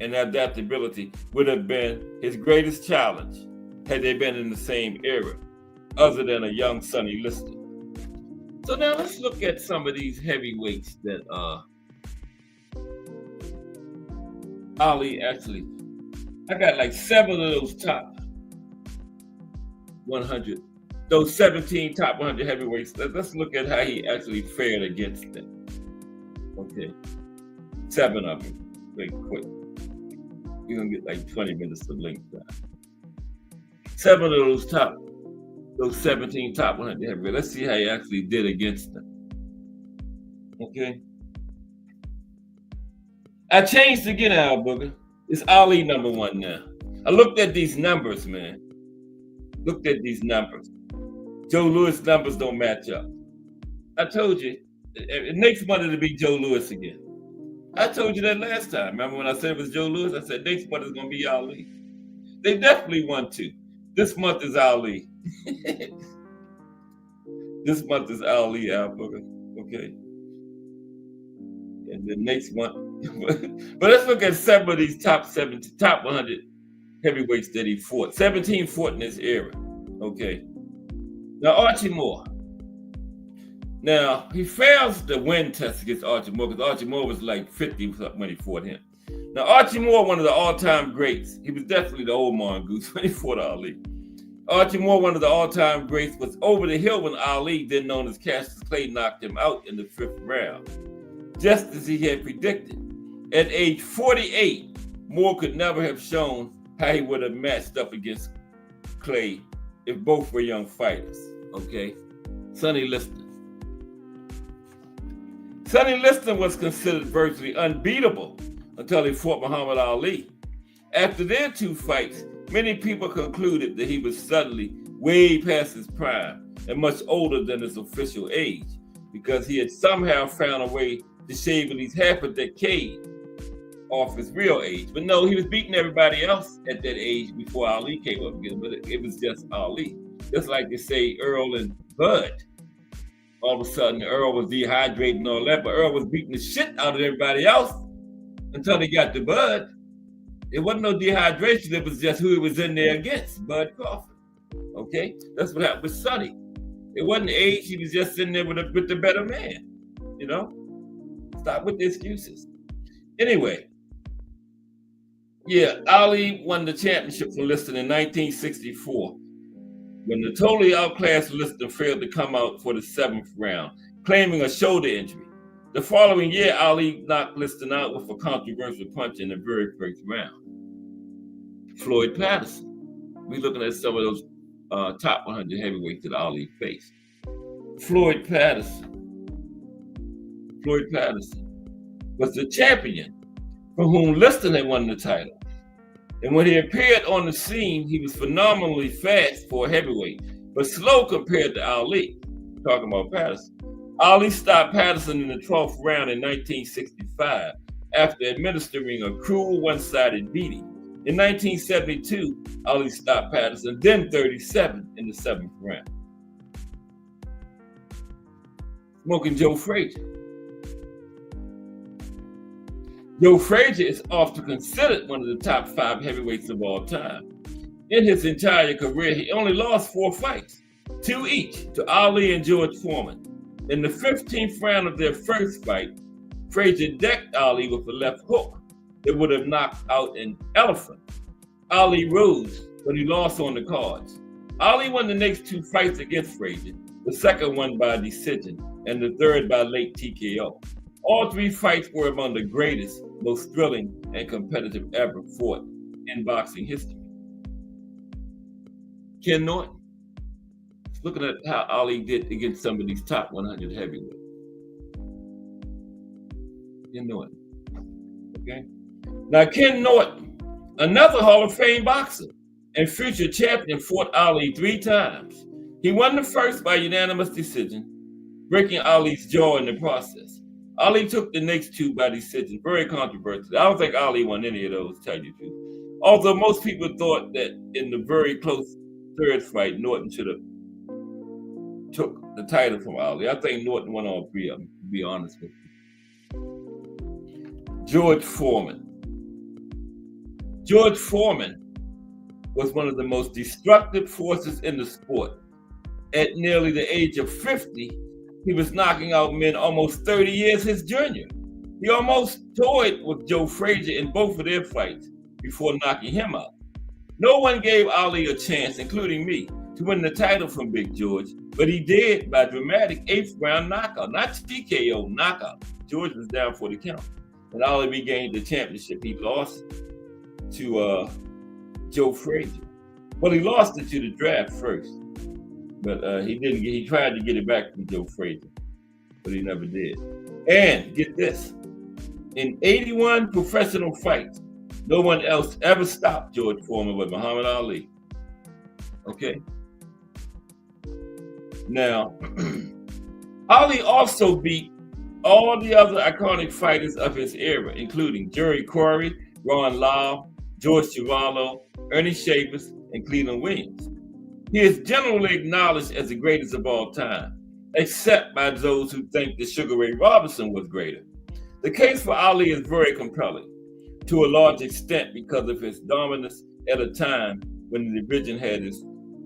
and adaptability, would have been his greatest challenge had they been in the same era, other than a young Sonny Liston. So now let's look at some of these heavyweights that Ali actually, I got like 7 of those top 100, those 17 top 100 heavyweights. Let's look at how he actually fared against them. Okay, 7 of them, very quick. You're gonna get like 20 minutes of length time. 7 of those 17 top 100 heavyweights. Let's see how he actually did against them. Okay. I changed again, Al Booger. It's Ali number 1 now. I looked at these numbers, man. Looked at these numbers. Joe Louis numbers don't match up. I told you, next month it'll be Joe Louis again. I told you that last time. Remember when I said it was Joe Louis? I said next month is going to be Ali. They definitely won 2. This month is Ali. This month is Ali, Al Booger. Okay. And the next month. But let's look at some of these top 100 heavyweights that he fought. 17 fought in this era. Okay. Now, Archie Moore. Now, he fails the win test against Archie Moore because Archie Moore was like 50 when he fought him. Now, Archie Moore, one of the all-time greats. He was definitely the old mongoose when he fought Ali. Archie Moore, one of the all-time greats, was over the hill when Ali, then known as Cassius Clay, knocked him out in the 5th round, just as he had predicted. At age 48, Moore could never have shown how he would have matched up against Clay if both were young fighters, okay? Sonny Liston. Sonny Liston was considered virtually unbeatable until he fought Muhammad Ali. After their 2 fights, many people concluded that he was suddenly way past his prime and much older than his official age because he had somehow found a way to shave at least half a decade off his real age. But no, he was beating everybody else at that age before Ali came up again, but it was just Ali. Just like they say Earl and Bud. All of a sudden, Earl was dehydrated and all that, but Earl was beating the shit out of everybody else until he got to Bud. It wasn't no dehydration, it was just who he was in there against, Bud Crawford. Okay? That's what happened with Sonny. It wasn't age, he was just sitting there with the better man. You know? Stop with the excuses. Anyway, yeah, Ali won the championship for Liston in 1964 when the totally outclassed Liston failed to come out for the 7th round, claiming a shoulder injury. The following year, Ali knocked Liston out with a controversial punch in the very first round. Floyd Patterson. We're looking at some of those top 100 heavyweights that Ali faced. Floyd Patterson was the champion for whom Liston had won the title. And when he appeared on the scene, he was phenomenally fast for a heavyweight, but slow compared to Ali. Talking about Patterson. Ali stopped Patterson in the 12th round in 1965 after administering a cruel one-sided beating. In 1972, Ali stopped Patterson, then 37 in the 7th round. Smoking Joe Frazier. Joe Frazier is often considered one of the top 5 heavyweights of all time. In his entire career, he only lost 4 fights, 2 each to Ali and George Foreman. In the 15th round of their first fight, Frazier decked Ali with a left hook that would have knocked out an elephant. Ali rose but he lost on the cards. Ali won the next 2 fights against Frazier, the second one by decision, and the third by late TKO. All 3 fights were among the greatest, most thrilling, and competitive ever fought in boxing history. Ken Norton, looking at how Ali did against some of these top 100 heavyweights. Ken Norton. Okay. Now, Ken Norton, another Hall of Fame boxer and future champion, fought Ali 3 times. He won the first by unanimous decision, breaking Ali's jaw in the process. Ali took the next 2 by decision, very controversial. I don't think Ali won any of those, to tell you the truth. Although most people thought that in the very close third fight, Norton should have took the title from Ali. I think Norton won all 3 of them, to be honest with you. George Foreman. George Foreman was one of the most destructive forces in the sport. At nearly the age of 50, he was knocking out men almost 30 years his junior. He almost toyed with Joe Frazier in both of their fights before knocking him out. No one gave Ali a chance, including me, to win the title from Big George, but he did by dramatic 8th round knockout, not TKO, knockout. George was down for the count, and Ali regained the championship. He lost to Joe Frazier. Well, he lost it to the draft first, but he didn't. He tried to get it back from Joe Frazier, but he never did. And get this, in 81 professional fights, no one else ever stopped George Foreman but Muhammad Ali. Okay. Now, Ali also beat all the other iconic fighters of his era, including Jerry Quarry, Ron Lyle, George Chuvalo, Ernie Shavers, and Cleveland Williams. He is generally acknowledged as the greatest of all time, except by those who think that Sugar Ray Robinson was greater. The case for Ali is very compelling, to a large extent because of his dominance at a time when the division had its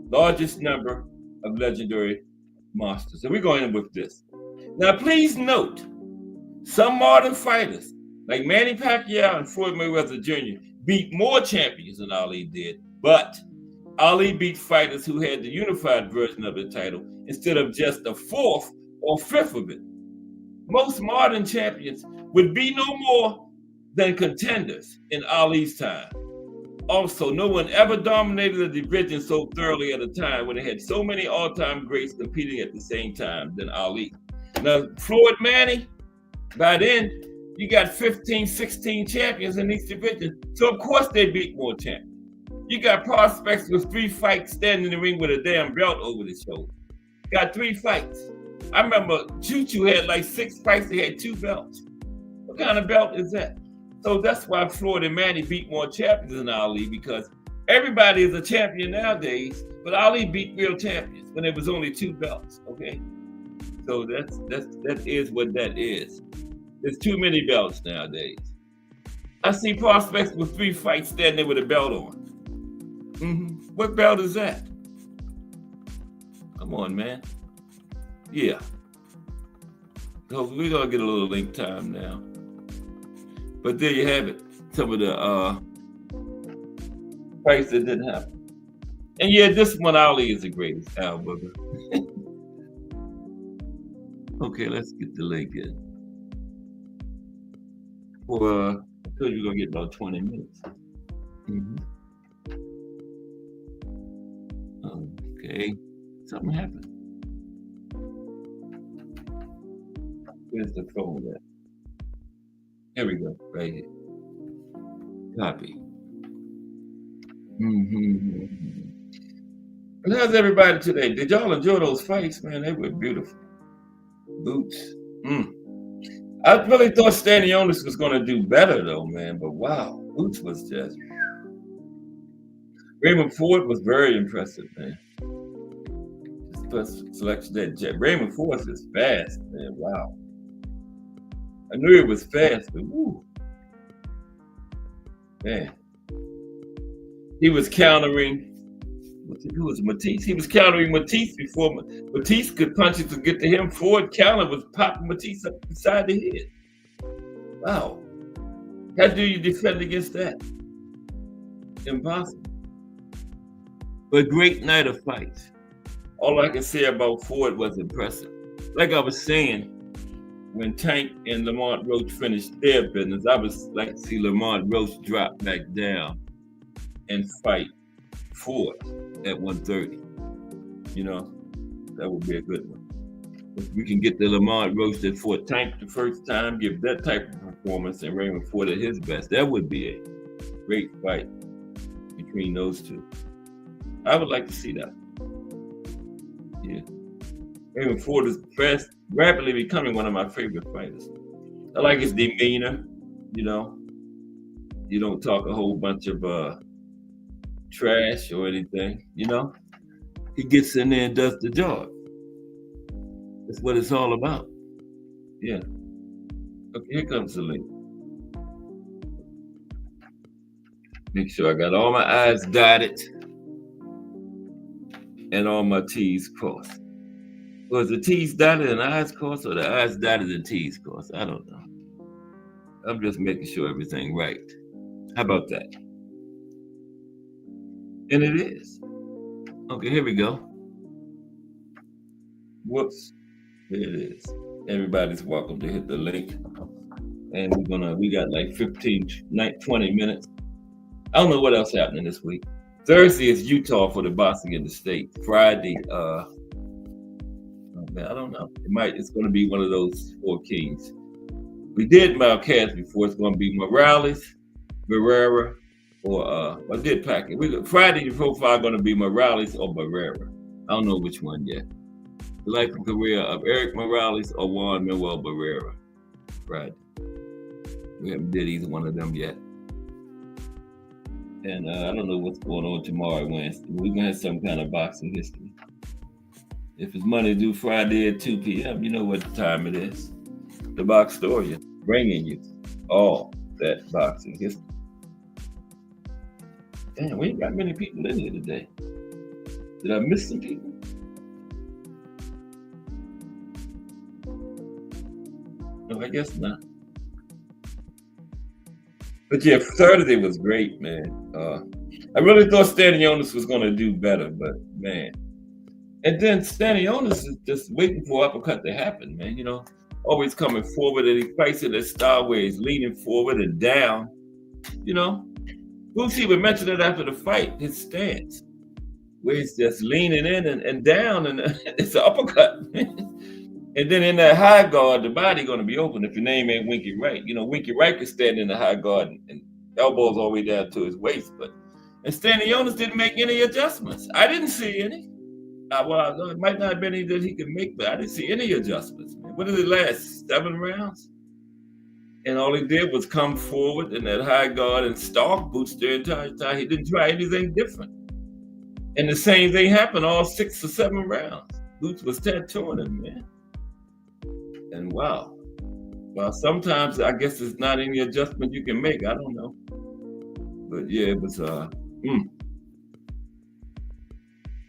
largest number of legendary monsters. So we're going in with this. Now, please note, some modern fighters, like Manny Pacquiao and Floyd Mayweather Jr., beat more champions than Ali did, but Ali beat fighters who had the unified version of the title instead of just the 4th or 5th of it. Most modern champions would be no more than contenders in Ali's time. Also, no one ever dominated a division so thoroughly at a time when it had so many all-time greats competing at the same time than Ali. Now, Floyd Manny, by then, you got 15, 16 champions in each division, so of course they beat more champions. You got prospects with 3 fights standing in the ring with a damn belt over his shoulder. Got 3 fights. I remember Choo Choo had like 6 fights, he had 2 belts. What kind of belt is that? So that's why Floyd and Manny beat more champions than Ali, because everybody is a champion nowadays, but Ali beat real champions when there was only 2 belts, okay? So that is what that is. There's too many belts nowadays. I see prospects with 3 fights standing there with a belt on. What belt is that? Come on, man. Yeah. So we're gonna get a little link time now. But there you have it. Some of the fights that didn't happen. And yeah, this one, Ali is the greatest, Al Booger. Okay, let's get the link in. For I told you we're gonna get about 20 minutes. Okay, something happened. Where's the phone at? Here we go, right here. Copy. And how's everybody today? Did y'all enjoy those fights, man? They were beautiful. Boots. I really thought Stanionis was going to do better, though, man. But wow, Boots was just. Raymond Ford was very impressive, man. Just selection that jet. Raymond Ford is fast, man. Wow. I knew it was fast, but woo. Man. He was countering. Who was Matisse? He was countering Matisse before Matisse could punch it to get to him. Ford counter was popping Matisse up beside the head. Wow. How do you defend against that? Impossible. But great night of fights. All I can say about Ford was impressive. Like I was saying, when Tank and Lamont Roach finished their business, I was like to see Lamont Roach drop back down and fight Ford at 130. You know, that would be a good one. If we can get the Lamont Roach that fought Tank the first time, give that type of performance, and Raymond Ford at his best, that would be a great fight between those two. I would like to see that. Yeah. Raymond Ford is rapidly becoming one of my favorite fighters. I like his demeanor, you know. You don't talk a whole bunch of trash or anything, you know. He gets in there and does the job. That's what it's all about. Yeah. Okay, here comes the link. Make sure I got all my I's dotted and all my T's crossed. Was the T's dotted and I's crossed, or the I's dotted and T's crossed? I don't know. I'm just making sure everything right. How about that? And it is. Okay, here we go. Whoops. There it is. Everybody's welcome to hit the link. And we got like 20 minutes. I don't know what else happening this week. Thursday is Utah for the boxing in the state. Friday, I don't know. It's going to be one of those 4 kings. We did Marquez before. It's going to be Morales, Barrera, or I did Packard. Friday, the profile going to be Morales or Barrera. I don't know which one yet. The life and career of Eric Morales or Juan Manuel Barrera. Friday. We haven't did either one of them yet. And I don't know what's going on tomorrow, Wednesday. We're going to have some kind of boxing history. If it's Monday through Friday at 2 p.m., you know what time it is. The Boxtorian, bringing you all that boxing history. Damn, we ain't got many people in here today. Did I miss some people? No, I guess not. But yeah, Saturday was great, man. I really thought Stanionis was going to do better, but man. And then Stanionis is just waiting for uppercut to happen, man. You know, always coming forward, and he fights in a style where he's leaning forward and down. You know, Boosie would mention it after the fight, his stance, where he's just leaning in and down, and it's an uppercut. And then in that high guard, the body going to be open if your name ain't Winky Wright. You know, Winky Wright can stand in the high guard and elbows all the way down to his waist. And Stanionis didn't make any adjustments. I didn't see any. Well, it might not have been any that he could make, but I didn't see any adjustments. Man. What did it last? 7 rounds? And all he did was come forward in that high guard and stalk Boots the entire time. He didn't try anything different. And the same thing happened all 6 or 7 rounds. Boots was tattooing him, man. And wow. Well, sometimes I guess it's not any adjustment you can make. I don't know. But yeah, it was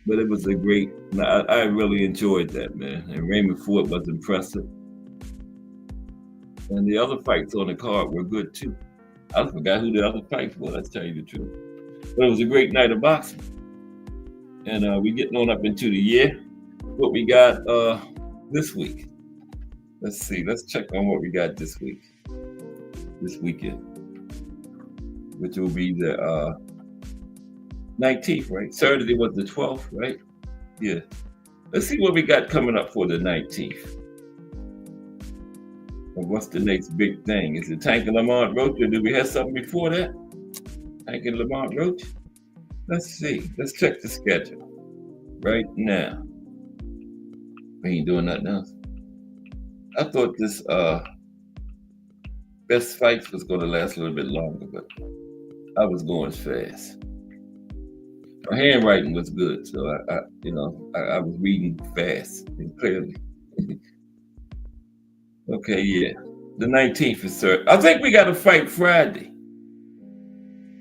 But it was a great, I really enjoyed that, man. And Raymond Ford was impressive. And the other fights on the card were good too. I forgot who the other fights were, let's tell you the truth. But it was a great night of boxing. And we're getting on up into the year. What we got this week. Let's see, let's check on what we got this weekend, which will be the 19th, right? Saturday was the 12th, right? Yeah. Let's see what we got coming up for the 19th. And what's the next big thing? Is it Tank and Lamont Roach, or do we have something before that? Tank and Lamont Roach? Let's see. Let's check the schedule right now. We ain't doing nothing else. I thought this best fights was going to last a little bit longer, but I was going fast. My handwriting was good, so I was reading fast and clearly. Okay, yeah. The 19th is certain. I think we got to fight Friday.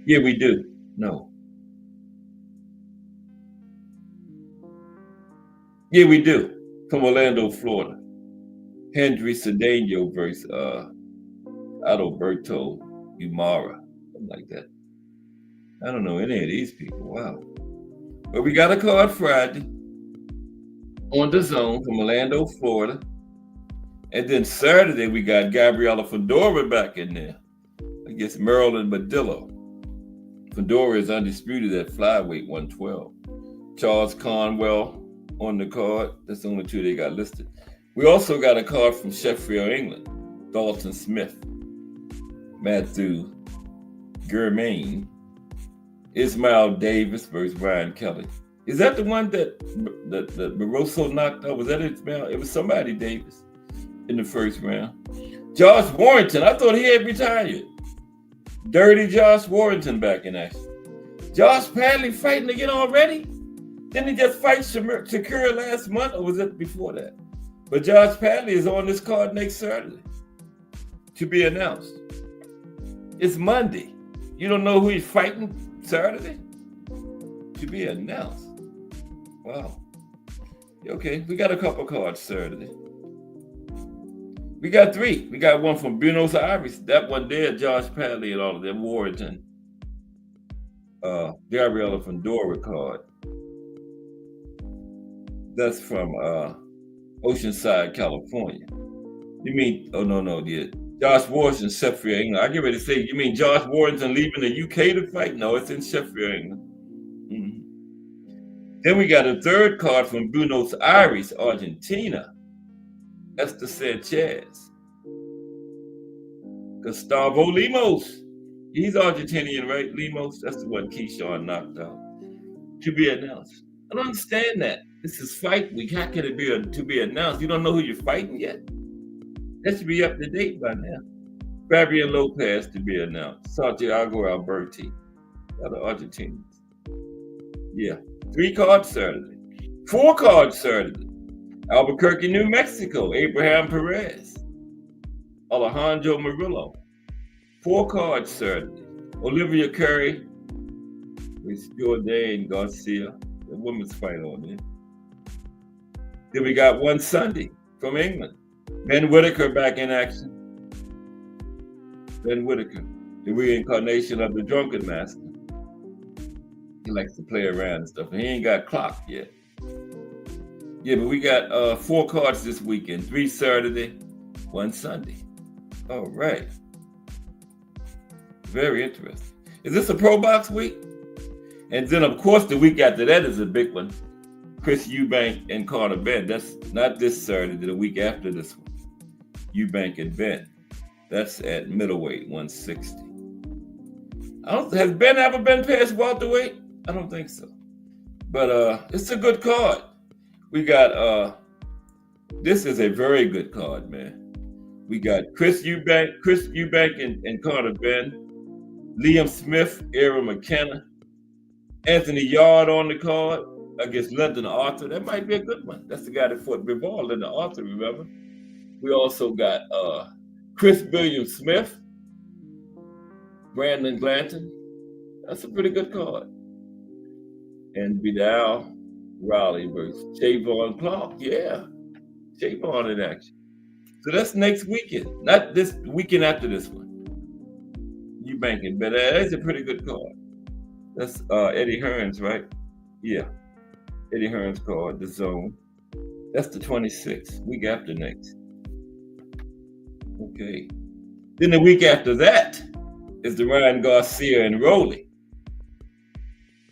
Yeah, we do. No. Yeah, we do. From Orlando, Florida. Hendry Cedeno versus Adalberto Umara, something like that. I don't know any of these people. Wow. But we got a card Friday on the zone from Orlando, Florida. And then Saturday, we got Gabriela Fedora back in there against Marilyn Badillo. Fedora is undisputed at flyweight 112. Charles Conwell on the card. That's the only two they got listed. We also got a card from Sheffield, England. Dalton Smith, Matthew Germain, Ismail Davis versus Ryan Kelly. Is that the one that Barroso knocked out? Was that Ismail? It was somebody Davis in the first round. Josh Warrington, I thought he had retired. Dirty Josh Warrington back in action. Josh Padley fighting again already? Didn't he just fight Shakira last month, or was it before that? But Josh Padley is on this card next Saturday to be announced. It's Monday. You don't know who he's fighting Saturday? To be announced. Wow. Okay, we got a couple cards Saturday. We got three. We got one from Buenos Aires. That one there, Josh Padley and all of them, Warrington. Gabriela Fedora card. That's from Oceanside, California. You mean, oh no, yeah. Josh Warrington, Sheffield, England. I get ready to say, you mean Josh Warrington leaving the UK to fight? No, it's in Sheffield, England. Mm-hmm. Then we got a third card from Buenos Aires, Argentina. Esther Sanchez. Gustavo Lemos. He's Argentinian, right? Lemos, that's the one Keyshawn knocked out. To be announced. I don't understand that. This is fight week. How can it be to be announced? You don't know who you're fighting yet? That should be up to date by now. Fabian Lopez to be announced. Santiago Alberti. Other Argentinians. Yeah. 3 cards Saturday. 4 cards Saturday. Albuquerque, New Mexico. Abraham Perez. Alejandro Murillo. 4 cards Saturday. Olivia Curry with Jordan Garcia. The women's fight on there. Then we got one Sunday from England. Ben Whitaker back in action. Ben Whitaker, the reincarnation of the Drunken Master. He likes to play around and stuff, and he ain't got clocked yet. Yeah, but we got 4 cards this weekend. 3 Saturday, 1 Sunday. All right. Very interesting. Is this a Pro Box week? And then, of course, the week after that is a big one. Chris Eubank and Carter Ben. That's not this Saturday, the week after this one. Eubank and Ben. That's at middleweight, 160. Has Ben ever been past welterweight? I don't think so. But it's a good card. We got, this is a very good card, man. We got Chris Eubank and Carter Ben. Liam Smith, Aaron McKenna. Anthony Yard on the card against Lyndon Arthur. That might be a good one. That's the guy that fought Bivol, Lyndon Arthur, remember? We also got Chris Williams-Smith, Brandon Glanton. That's a pretty good card. And Vidal Raleigh versus Javon Clark. Yeah, Javon in action. So that's next weekend, not this weekend after this one. Eubank and Ben. That's a pretty good card. That's Eddie Hearns, right? Yeah. Eddie Hearns card, the zone. That's the 26th, week after next. Okay. Then the week after that is the Ryan Garcia and Rowley.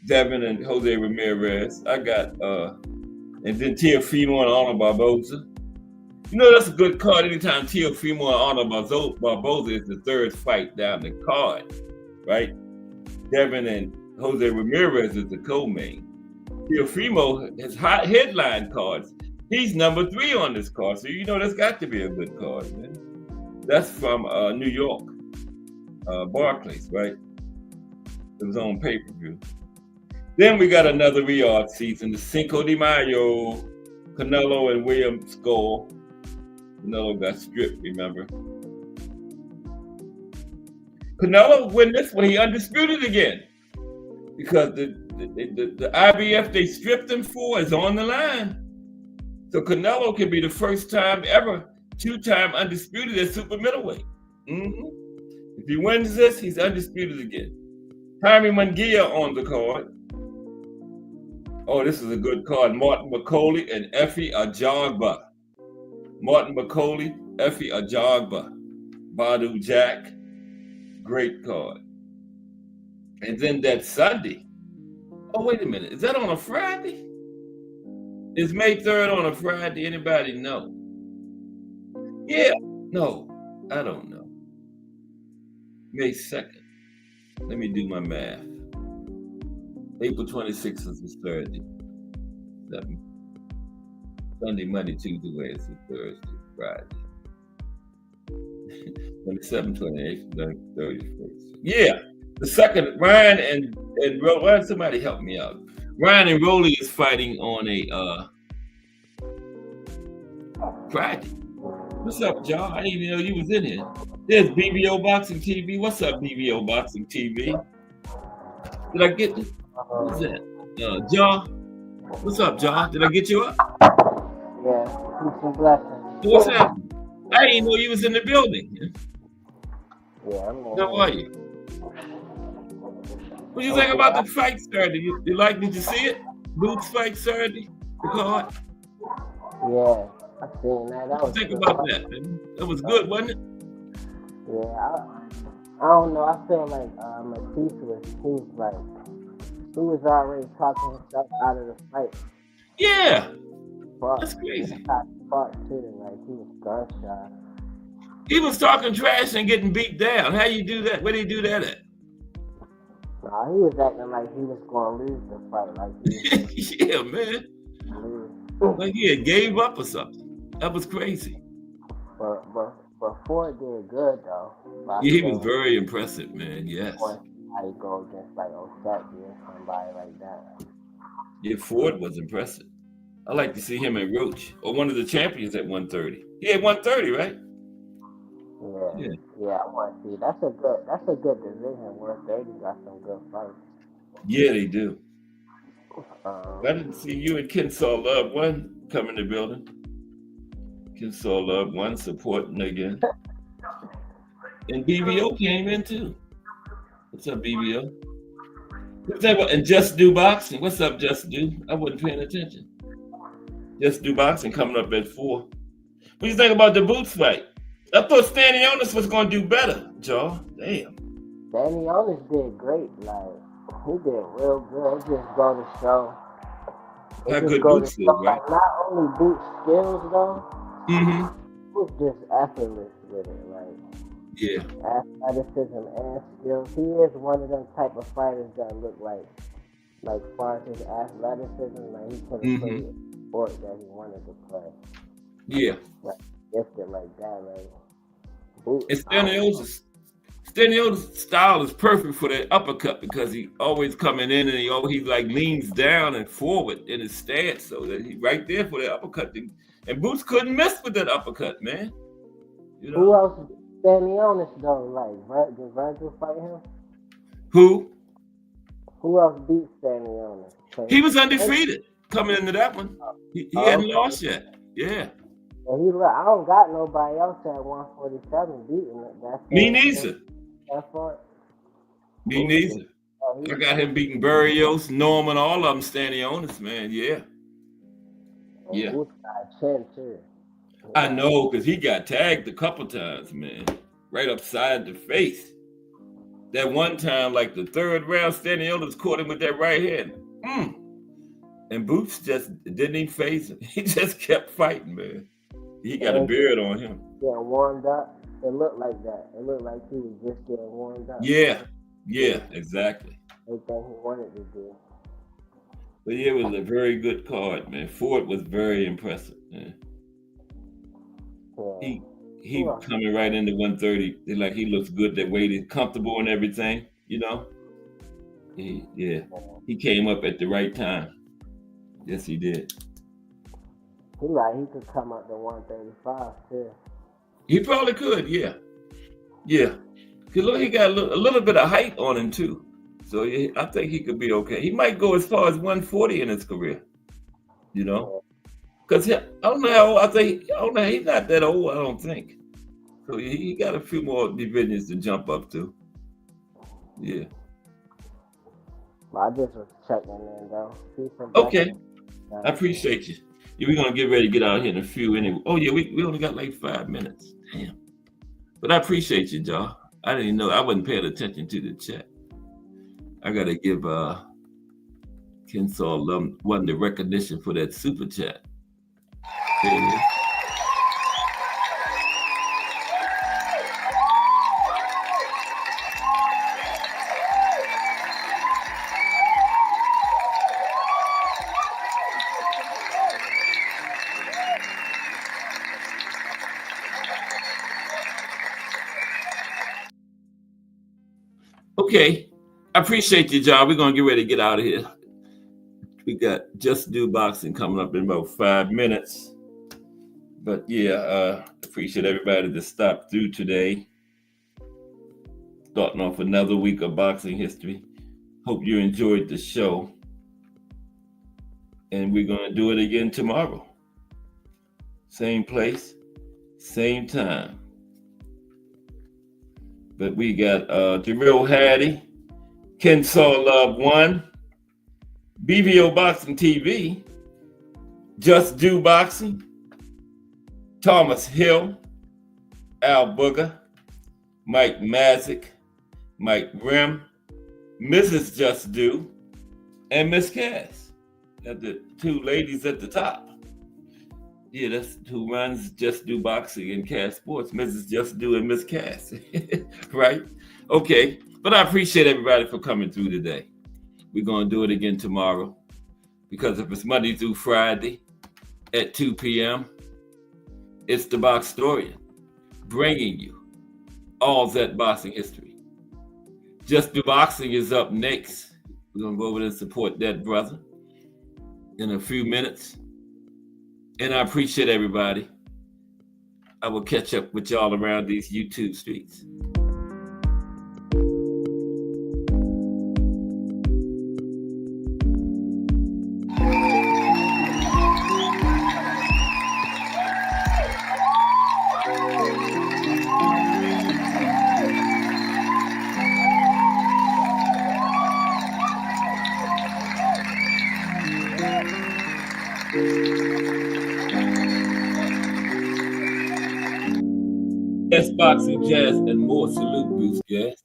Devin and Jose Ramirez. I got, and then Teofimo and Arnold Barboza. You know, that's a good card anytime Teofimo and Arnold Barboza is the third fight down the card, right? Devin and Jose Ramirez is the co-main. Teofimo has hot headline cards. He's number 3 on this card, so you know that's got to be a good card, man. That's from New York, Barclays, right? It was on pay-per-view. Then we got another Riyadh season, the Cinco de Mayo, Canelo and William Skull. Canelo got stripped, remember? Canelo win this one, he undisputed again. Because the IBF they stripped him for is on the line. So Canelo can be the first time ever 2-time undisputed at super middleweight. If he wins this, he's undisputed again. Jaime Munguia on the card. Oh, this is a good card. Martin McCauley and Effie Ajagba. Martin McCauley, Effie Ajagba. Badu Jack. Great card. And then that Sunday. Oh, wait a minute. Is that on a Friday? Is May 3rd on a Friday? Anybody know? Yeah. No, I don't know. May 2nd. Let me do my math. April 26th is this Thursday. 7. Sunday, Monday, Tuesday, Wednesday, Thursday, Friday. 27, 28, 31st. Yeah. The second, Ryan and Ryan, somebody help me out. Ryan and Rolly is fighting on a Friday. What's up, John? I didn't even know you was in here. There's BBO Boxing TV. What's up, BBO Boxing TV? Did I get it? What's that? John? What's up, John? Did I get you up? Yeah, peace and blessings. What's happening? I didn't know you was in the building. Yeah, I'm in. How are you? What do you think about the fight Saturday? You did you see it? Boots fight Saturday? The card? Yeah, I seen that. That What was do you think good. about that? That was good, wasn't it? Yeah, I don't know. I feel like Matisse he was already talking himself out of the fight. Yeah, But that's crazy. he got caught too. Like he was gunshot. He was talking trash and getting beat down. How you do that? Where did he do that at? Nah, he was acting like he was gonna lose the fight. Like he was Yeah, man. gonna lose. Like he had gave up or something. That was crazy. But Ford did good though. But Yeah, he was very impressive, man. Yes. How you go against like Osaki or somebody like that. Yeah, Ford was impressive. I like to see him and Roach, or one of the champions at 130. He had 130, right? Yeah, I want to see. That's a good division. 130 got some good fights. Yeah, they do. I didn't see you and Kensaw Love one come in the building. Kensaw Love one supporting again. And BBO came in too. What's up, BBO? What's that about? And Just Do Boxing. What's up, Just Do? I wasn't paying attention. Just Do Boxing coming up at 4. What do you think about the Boots fight? I thought Stanionis was going to do better, Joe. Damn. Stanionis did great. Like, he did real good. It just go to show. How good Boots is, right? Like, not only Boots skills, though, Mm-hmm. he was just effortless with it. Like, Yeah. athleticism and skills. He is one of them type of fighters that look like far as his athleticism, like he could have played a sport that he wanted to play. Yeah. Gifted like that, like. And Staniotis' style is perfect for that uppercut because he always coming in and he like leans down and forward in his stance, so that he right there for that uppercut. And Boots couldn't miss with that uppercut, man. You know? Who else? Stanionis though, like, did Virgil fight him? Who? Who else beat Stanionis? He was undefeated coming into that one. He hadn't lost yet. Yeah. And I don't got nobody else at 147 beating it. Me neither. That far. Me neither. I got him beating Barrios, Norman, all of them Stanionis, man. Yeah. Yeah. Boots got a chin too. I know, because he got tagged a couple times, man. Right upside the face. That one time, like the third round, Stanionis caught him with that right hand. And Boots just didn't even face him. He just kept fighting, man. He got a beard on him. Yeah, warmed up. It looked like that. It looked like he was just getting warmed up. Yeah, exactly. Everything he wanted to do. But yeah, it was a very good card, man. Ford was very impressive, man. Yeah. He coming right into 130. Like he looks good that way. He's comfortable and everything, you know. He came up at the right time. Yes, he did. He could come up to 135 too. He probably could, yeah. Cause look, he got a little bit of height on him too. So yeah, I think he could be okay. He might go as far as 140 in his career, you know. Cause I don't know how old, he's not that old, I don't think. So he got a few more divisions to jump up to. Yeah. But I just was checking in though. Peace and Okay, blessings. I appreciate you. Yeah, we're gonna get ready to get out here in a few anyway. Oh yeah, we only got like 5 minutes. Damn. But I appreciate you, y'all. I didn't know I wasn't paying attention to the chat. I gotta give Kensaw one the recognition for that super chat. There it is. Okay, I appreciate you, John. We're gonna get ready to get out of here. We got Just Do Boxing coming up in about 5 minutes. But yeah, appreciate everybody that stopped through today. Starting off another week of boxing history. Hope you enjoyed the show. And we're gonna do it again tomorrow. Same place, same time. But we got Jarrell Hattie, Kensaw Love 1, BBO Boxing TV, Just Do Boxing, Thomas Hill, Al Booger, Mike Mazik, Mike Rim, Mrs. Just Do, and Miss Cass. That's the two ladies at the top. Yeah, that's who runs Just Do Boxing and Cass Sports, Mrs. Just Do and Miss Cass, right? Okay, but I appreciate everybody for coming through today. We're going to do it again tomorrow because if it's Monday through Friday at 2 p.m., it's the Boxtorian bringing you all that boxing history. Just Do Boxing is up next. We're going to go over there and support that brother in a few minutes. And I appreciate everybody. I will catch up with y'all around these YouTube streets. Yes, boxing, jazz, and more. Salute, Bruce Gas.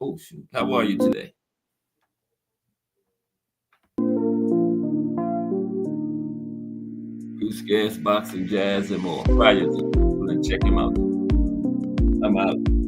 Oh, shoot. How are you today? Bruce Gas, boxing, jazz, and more. Fire, check him out. I'm out.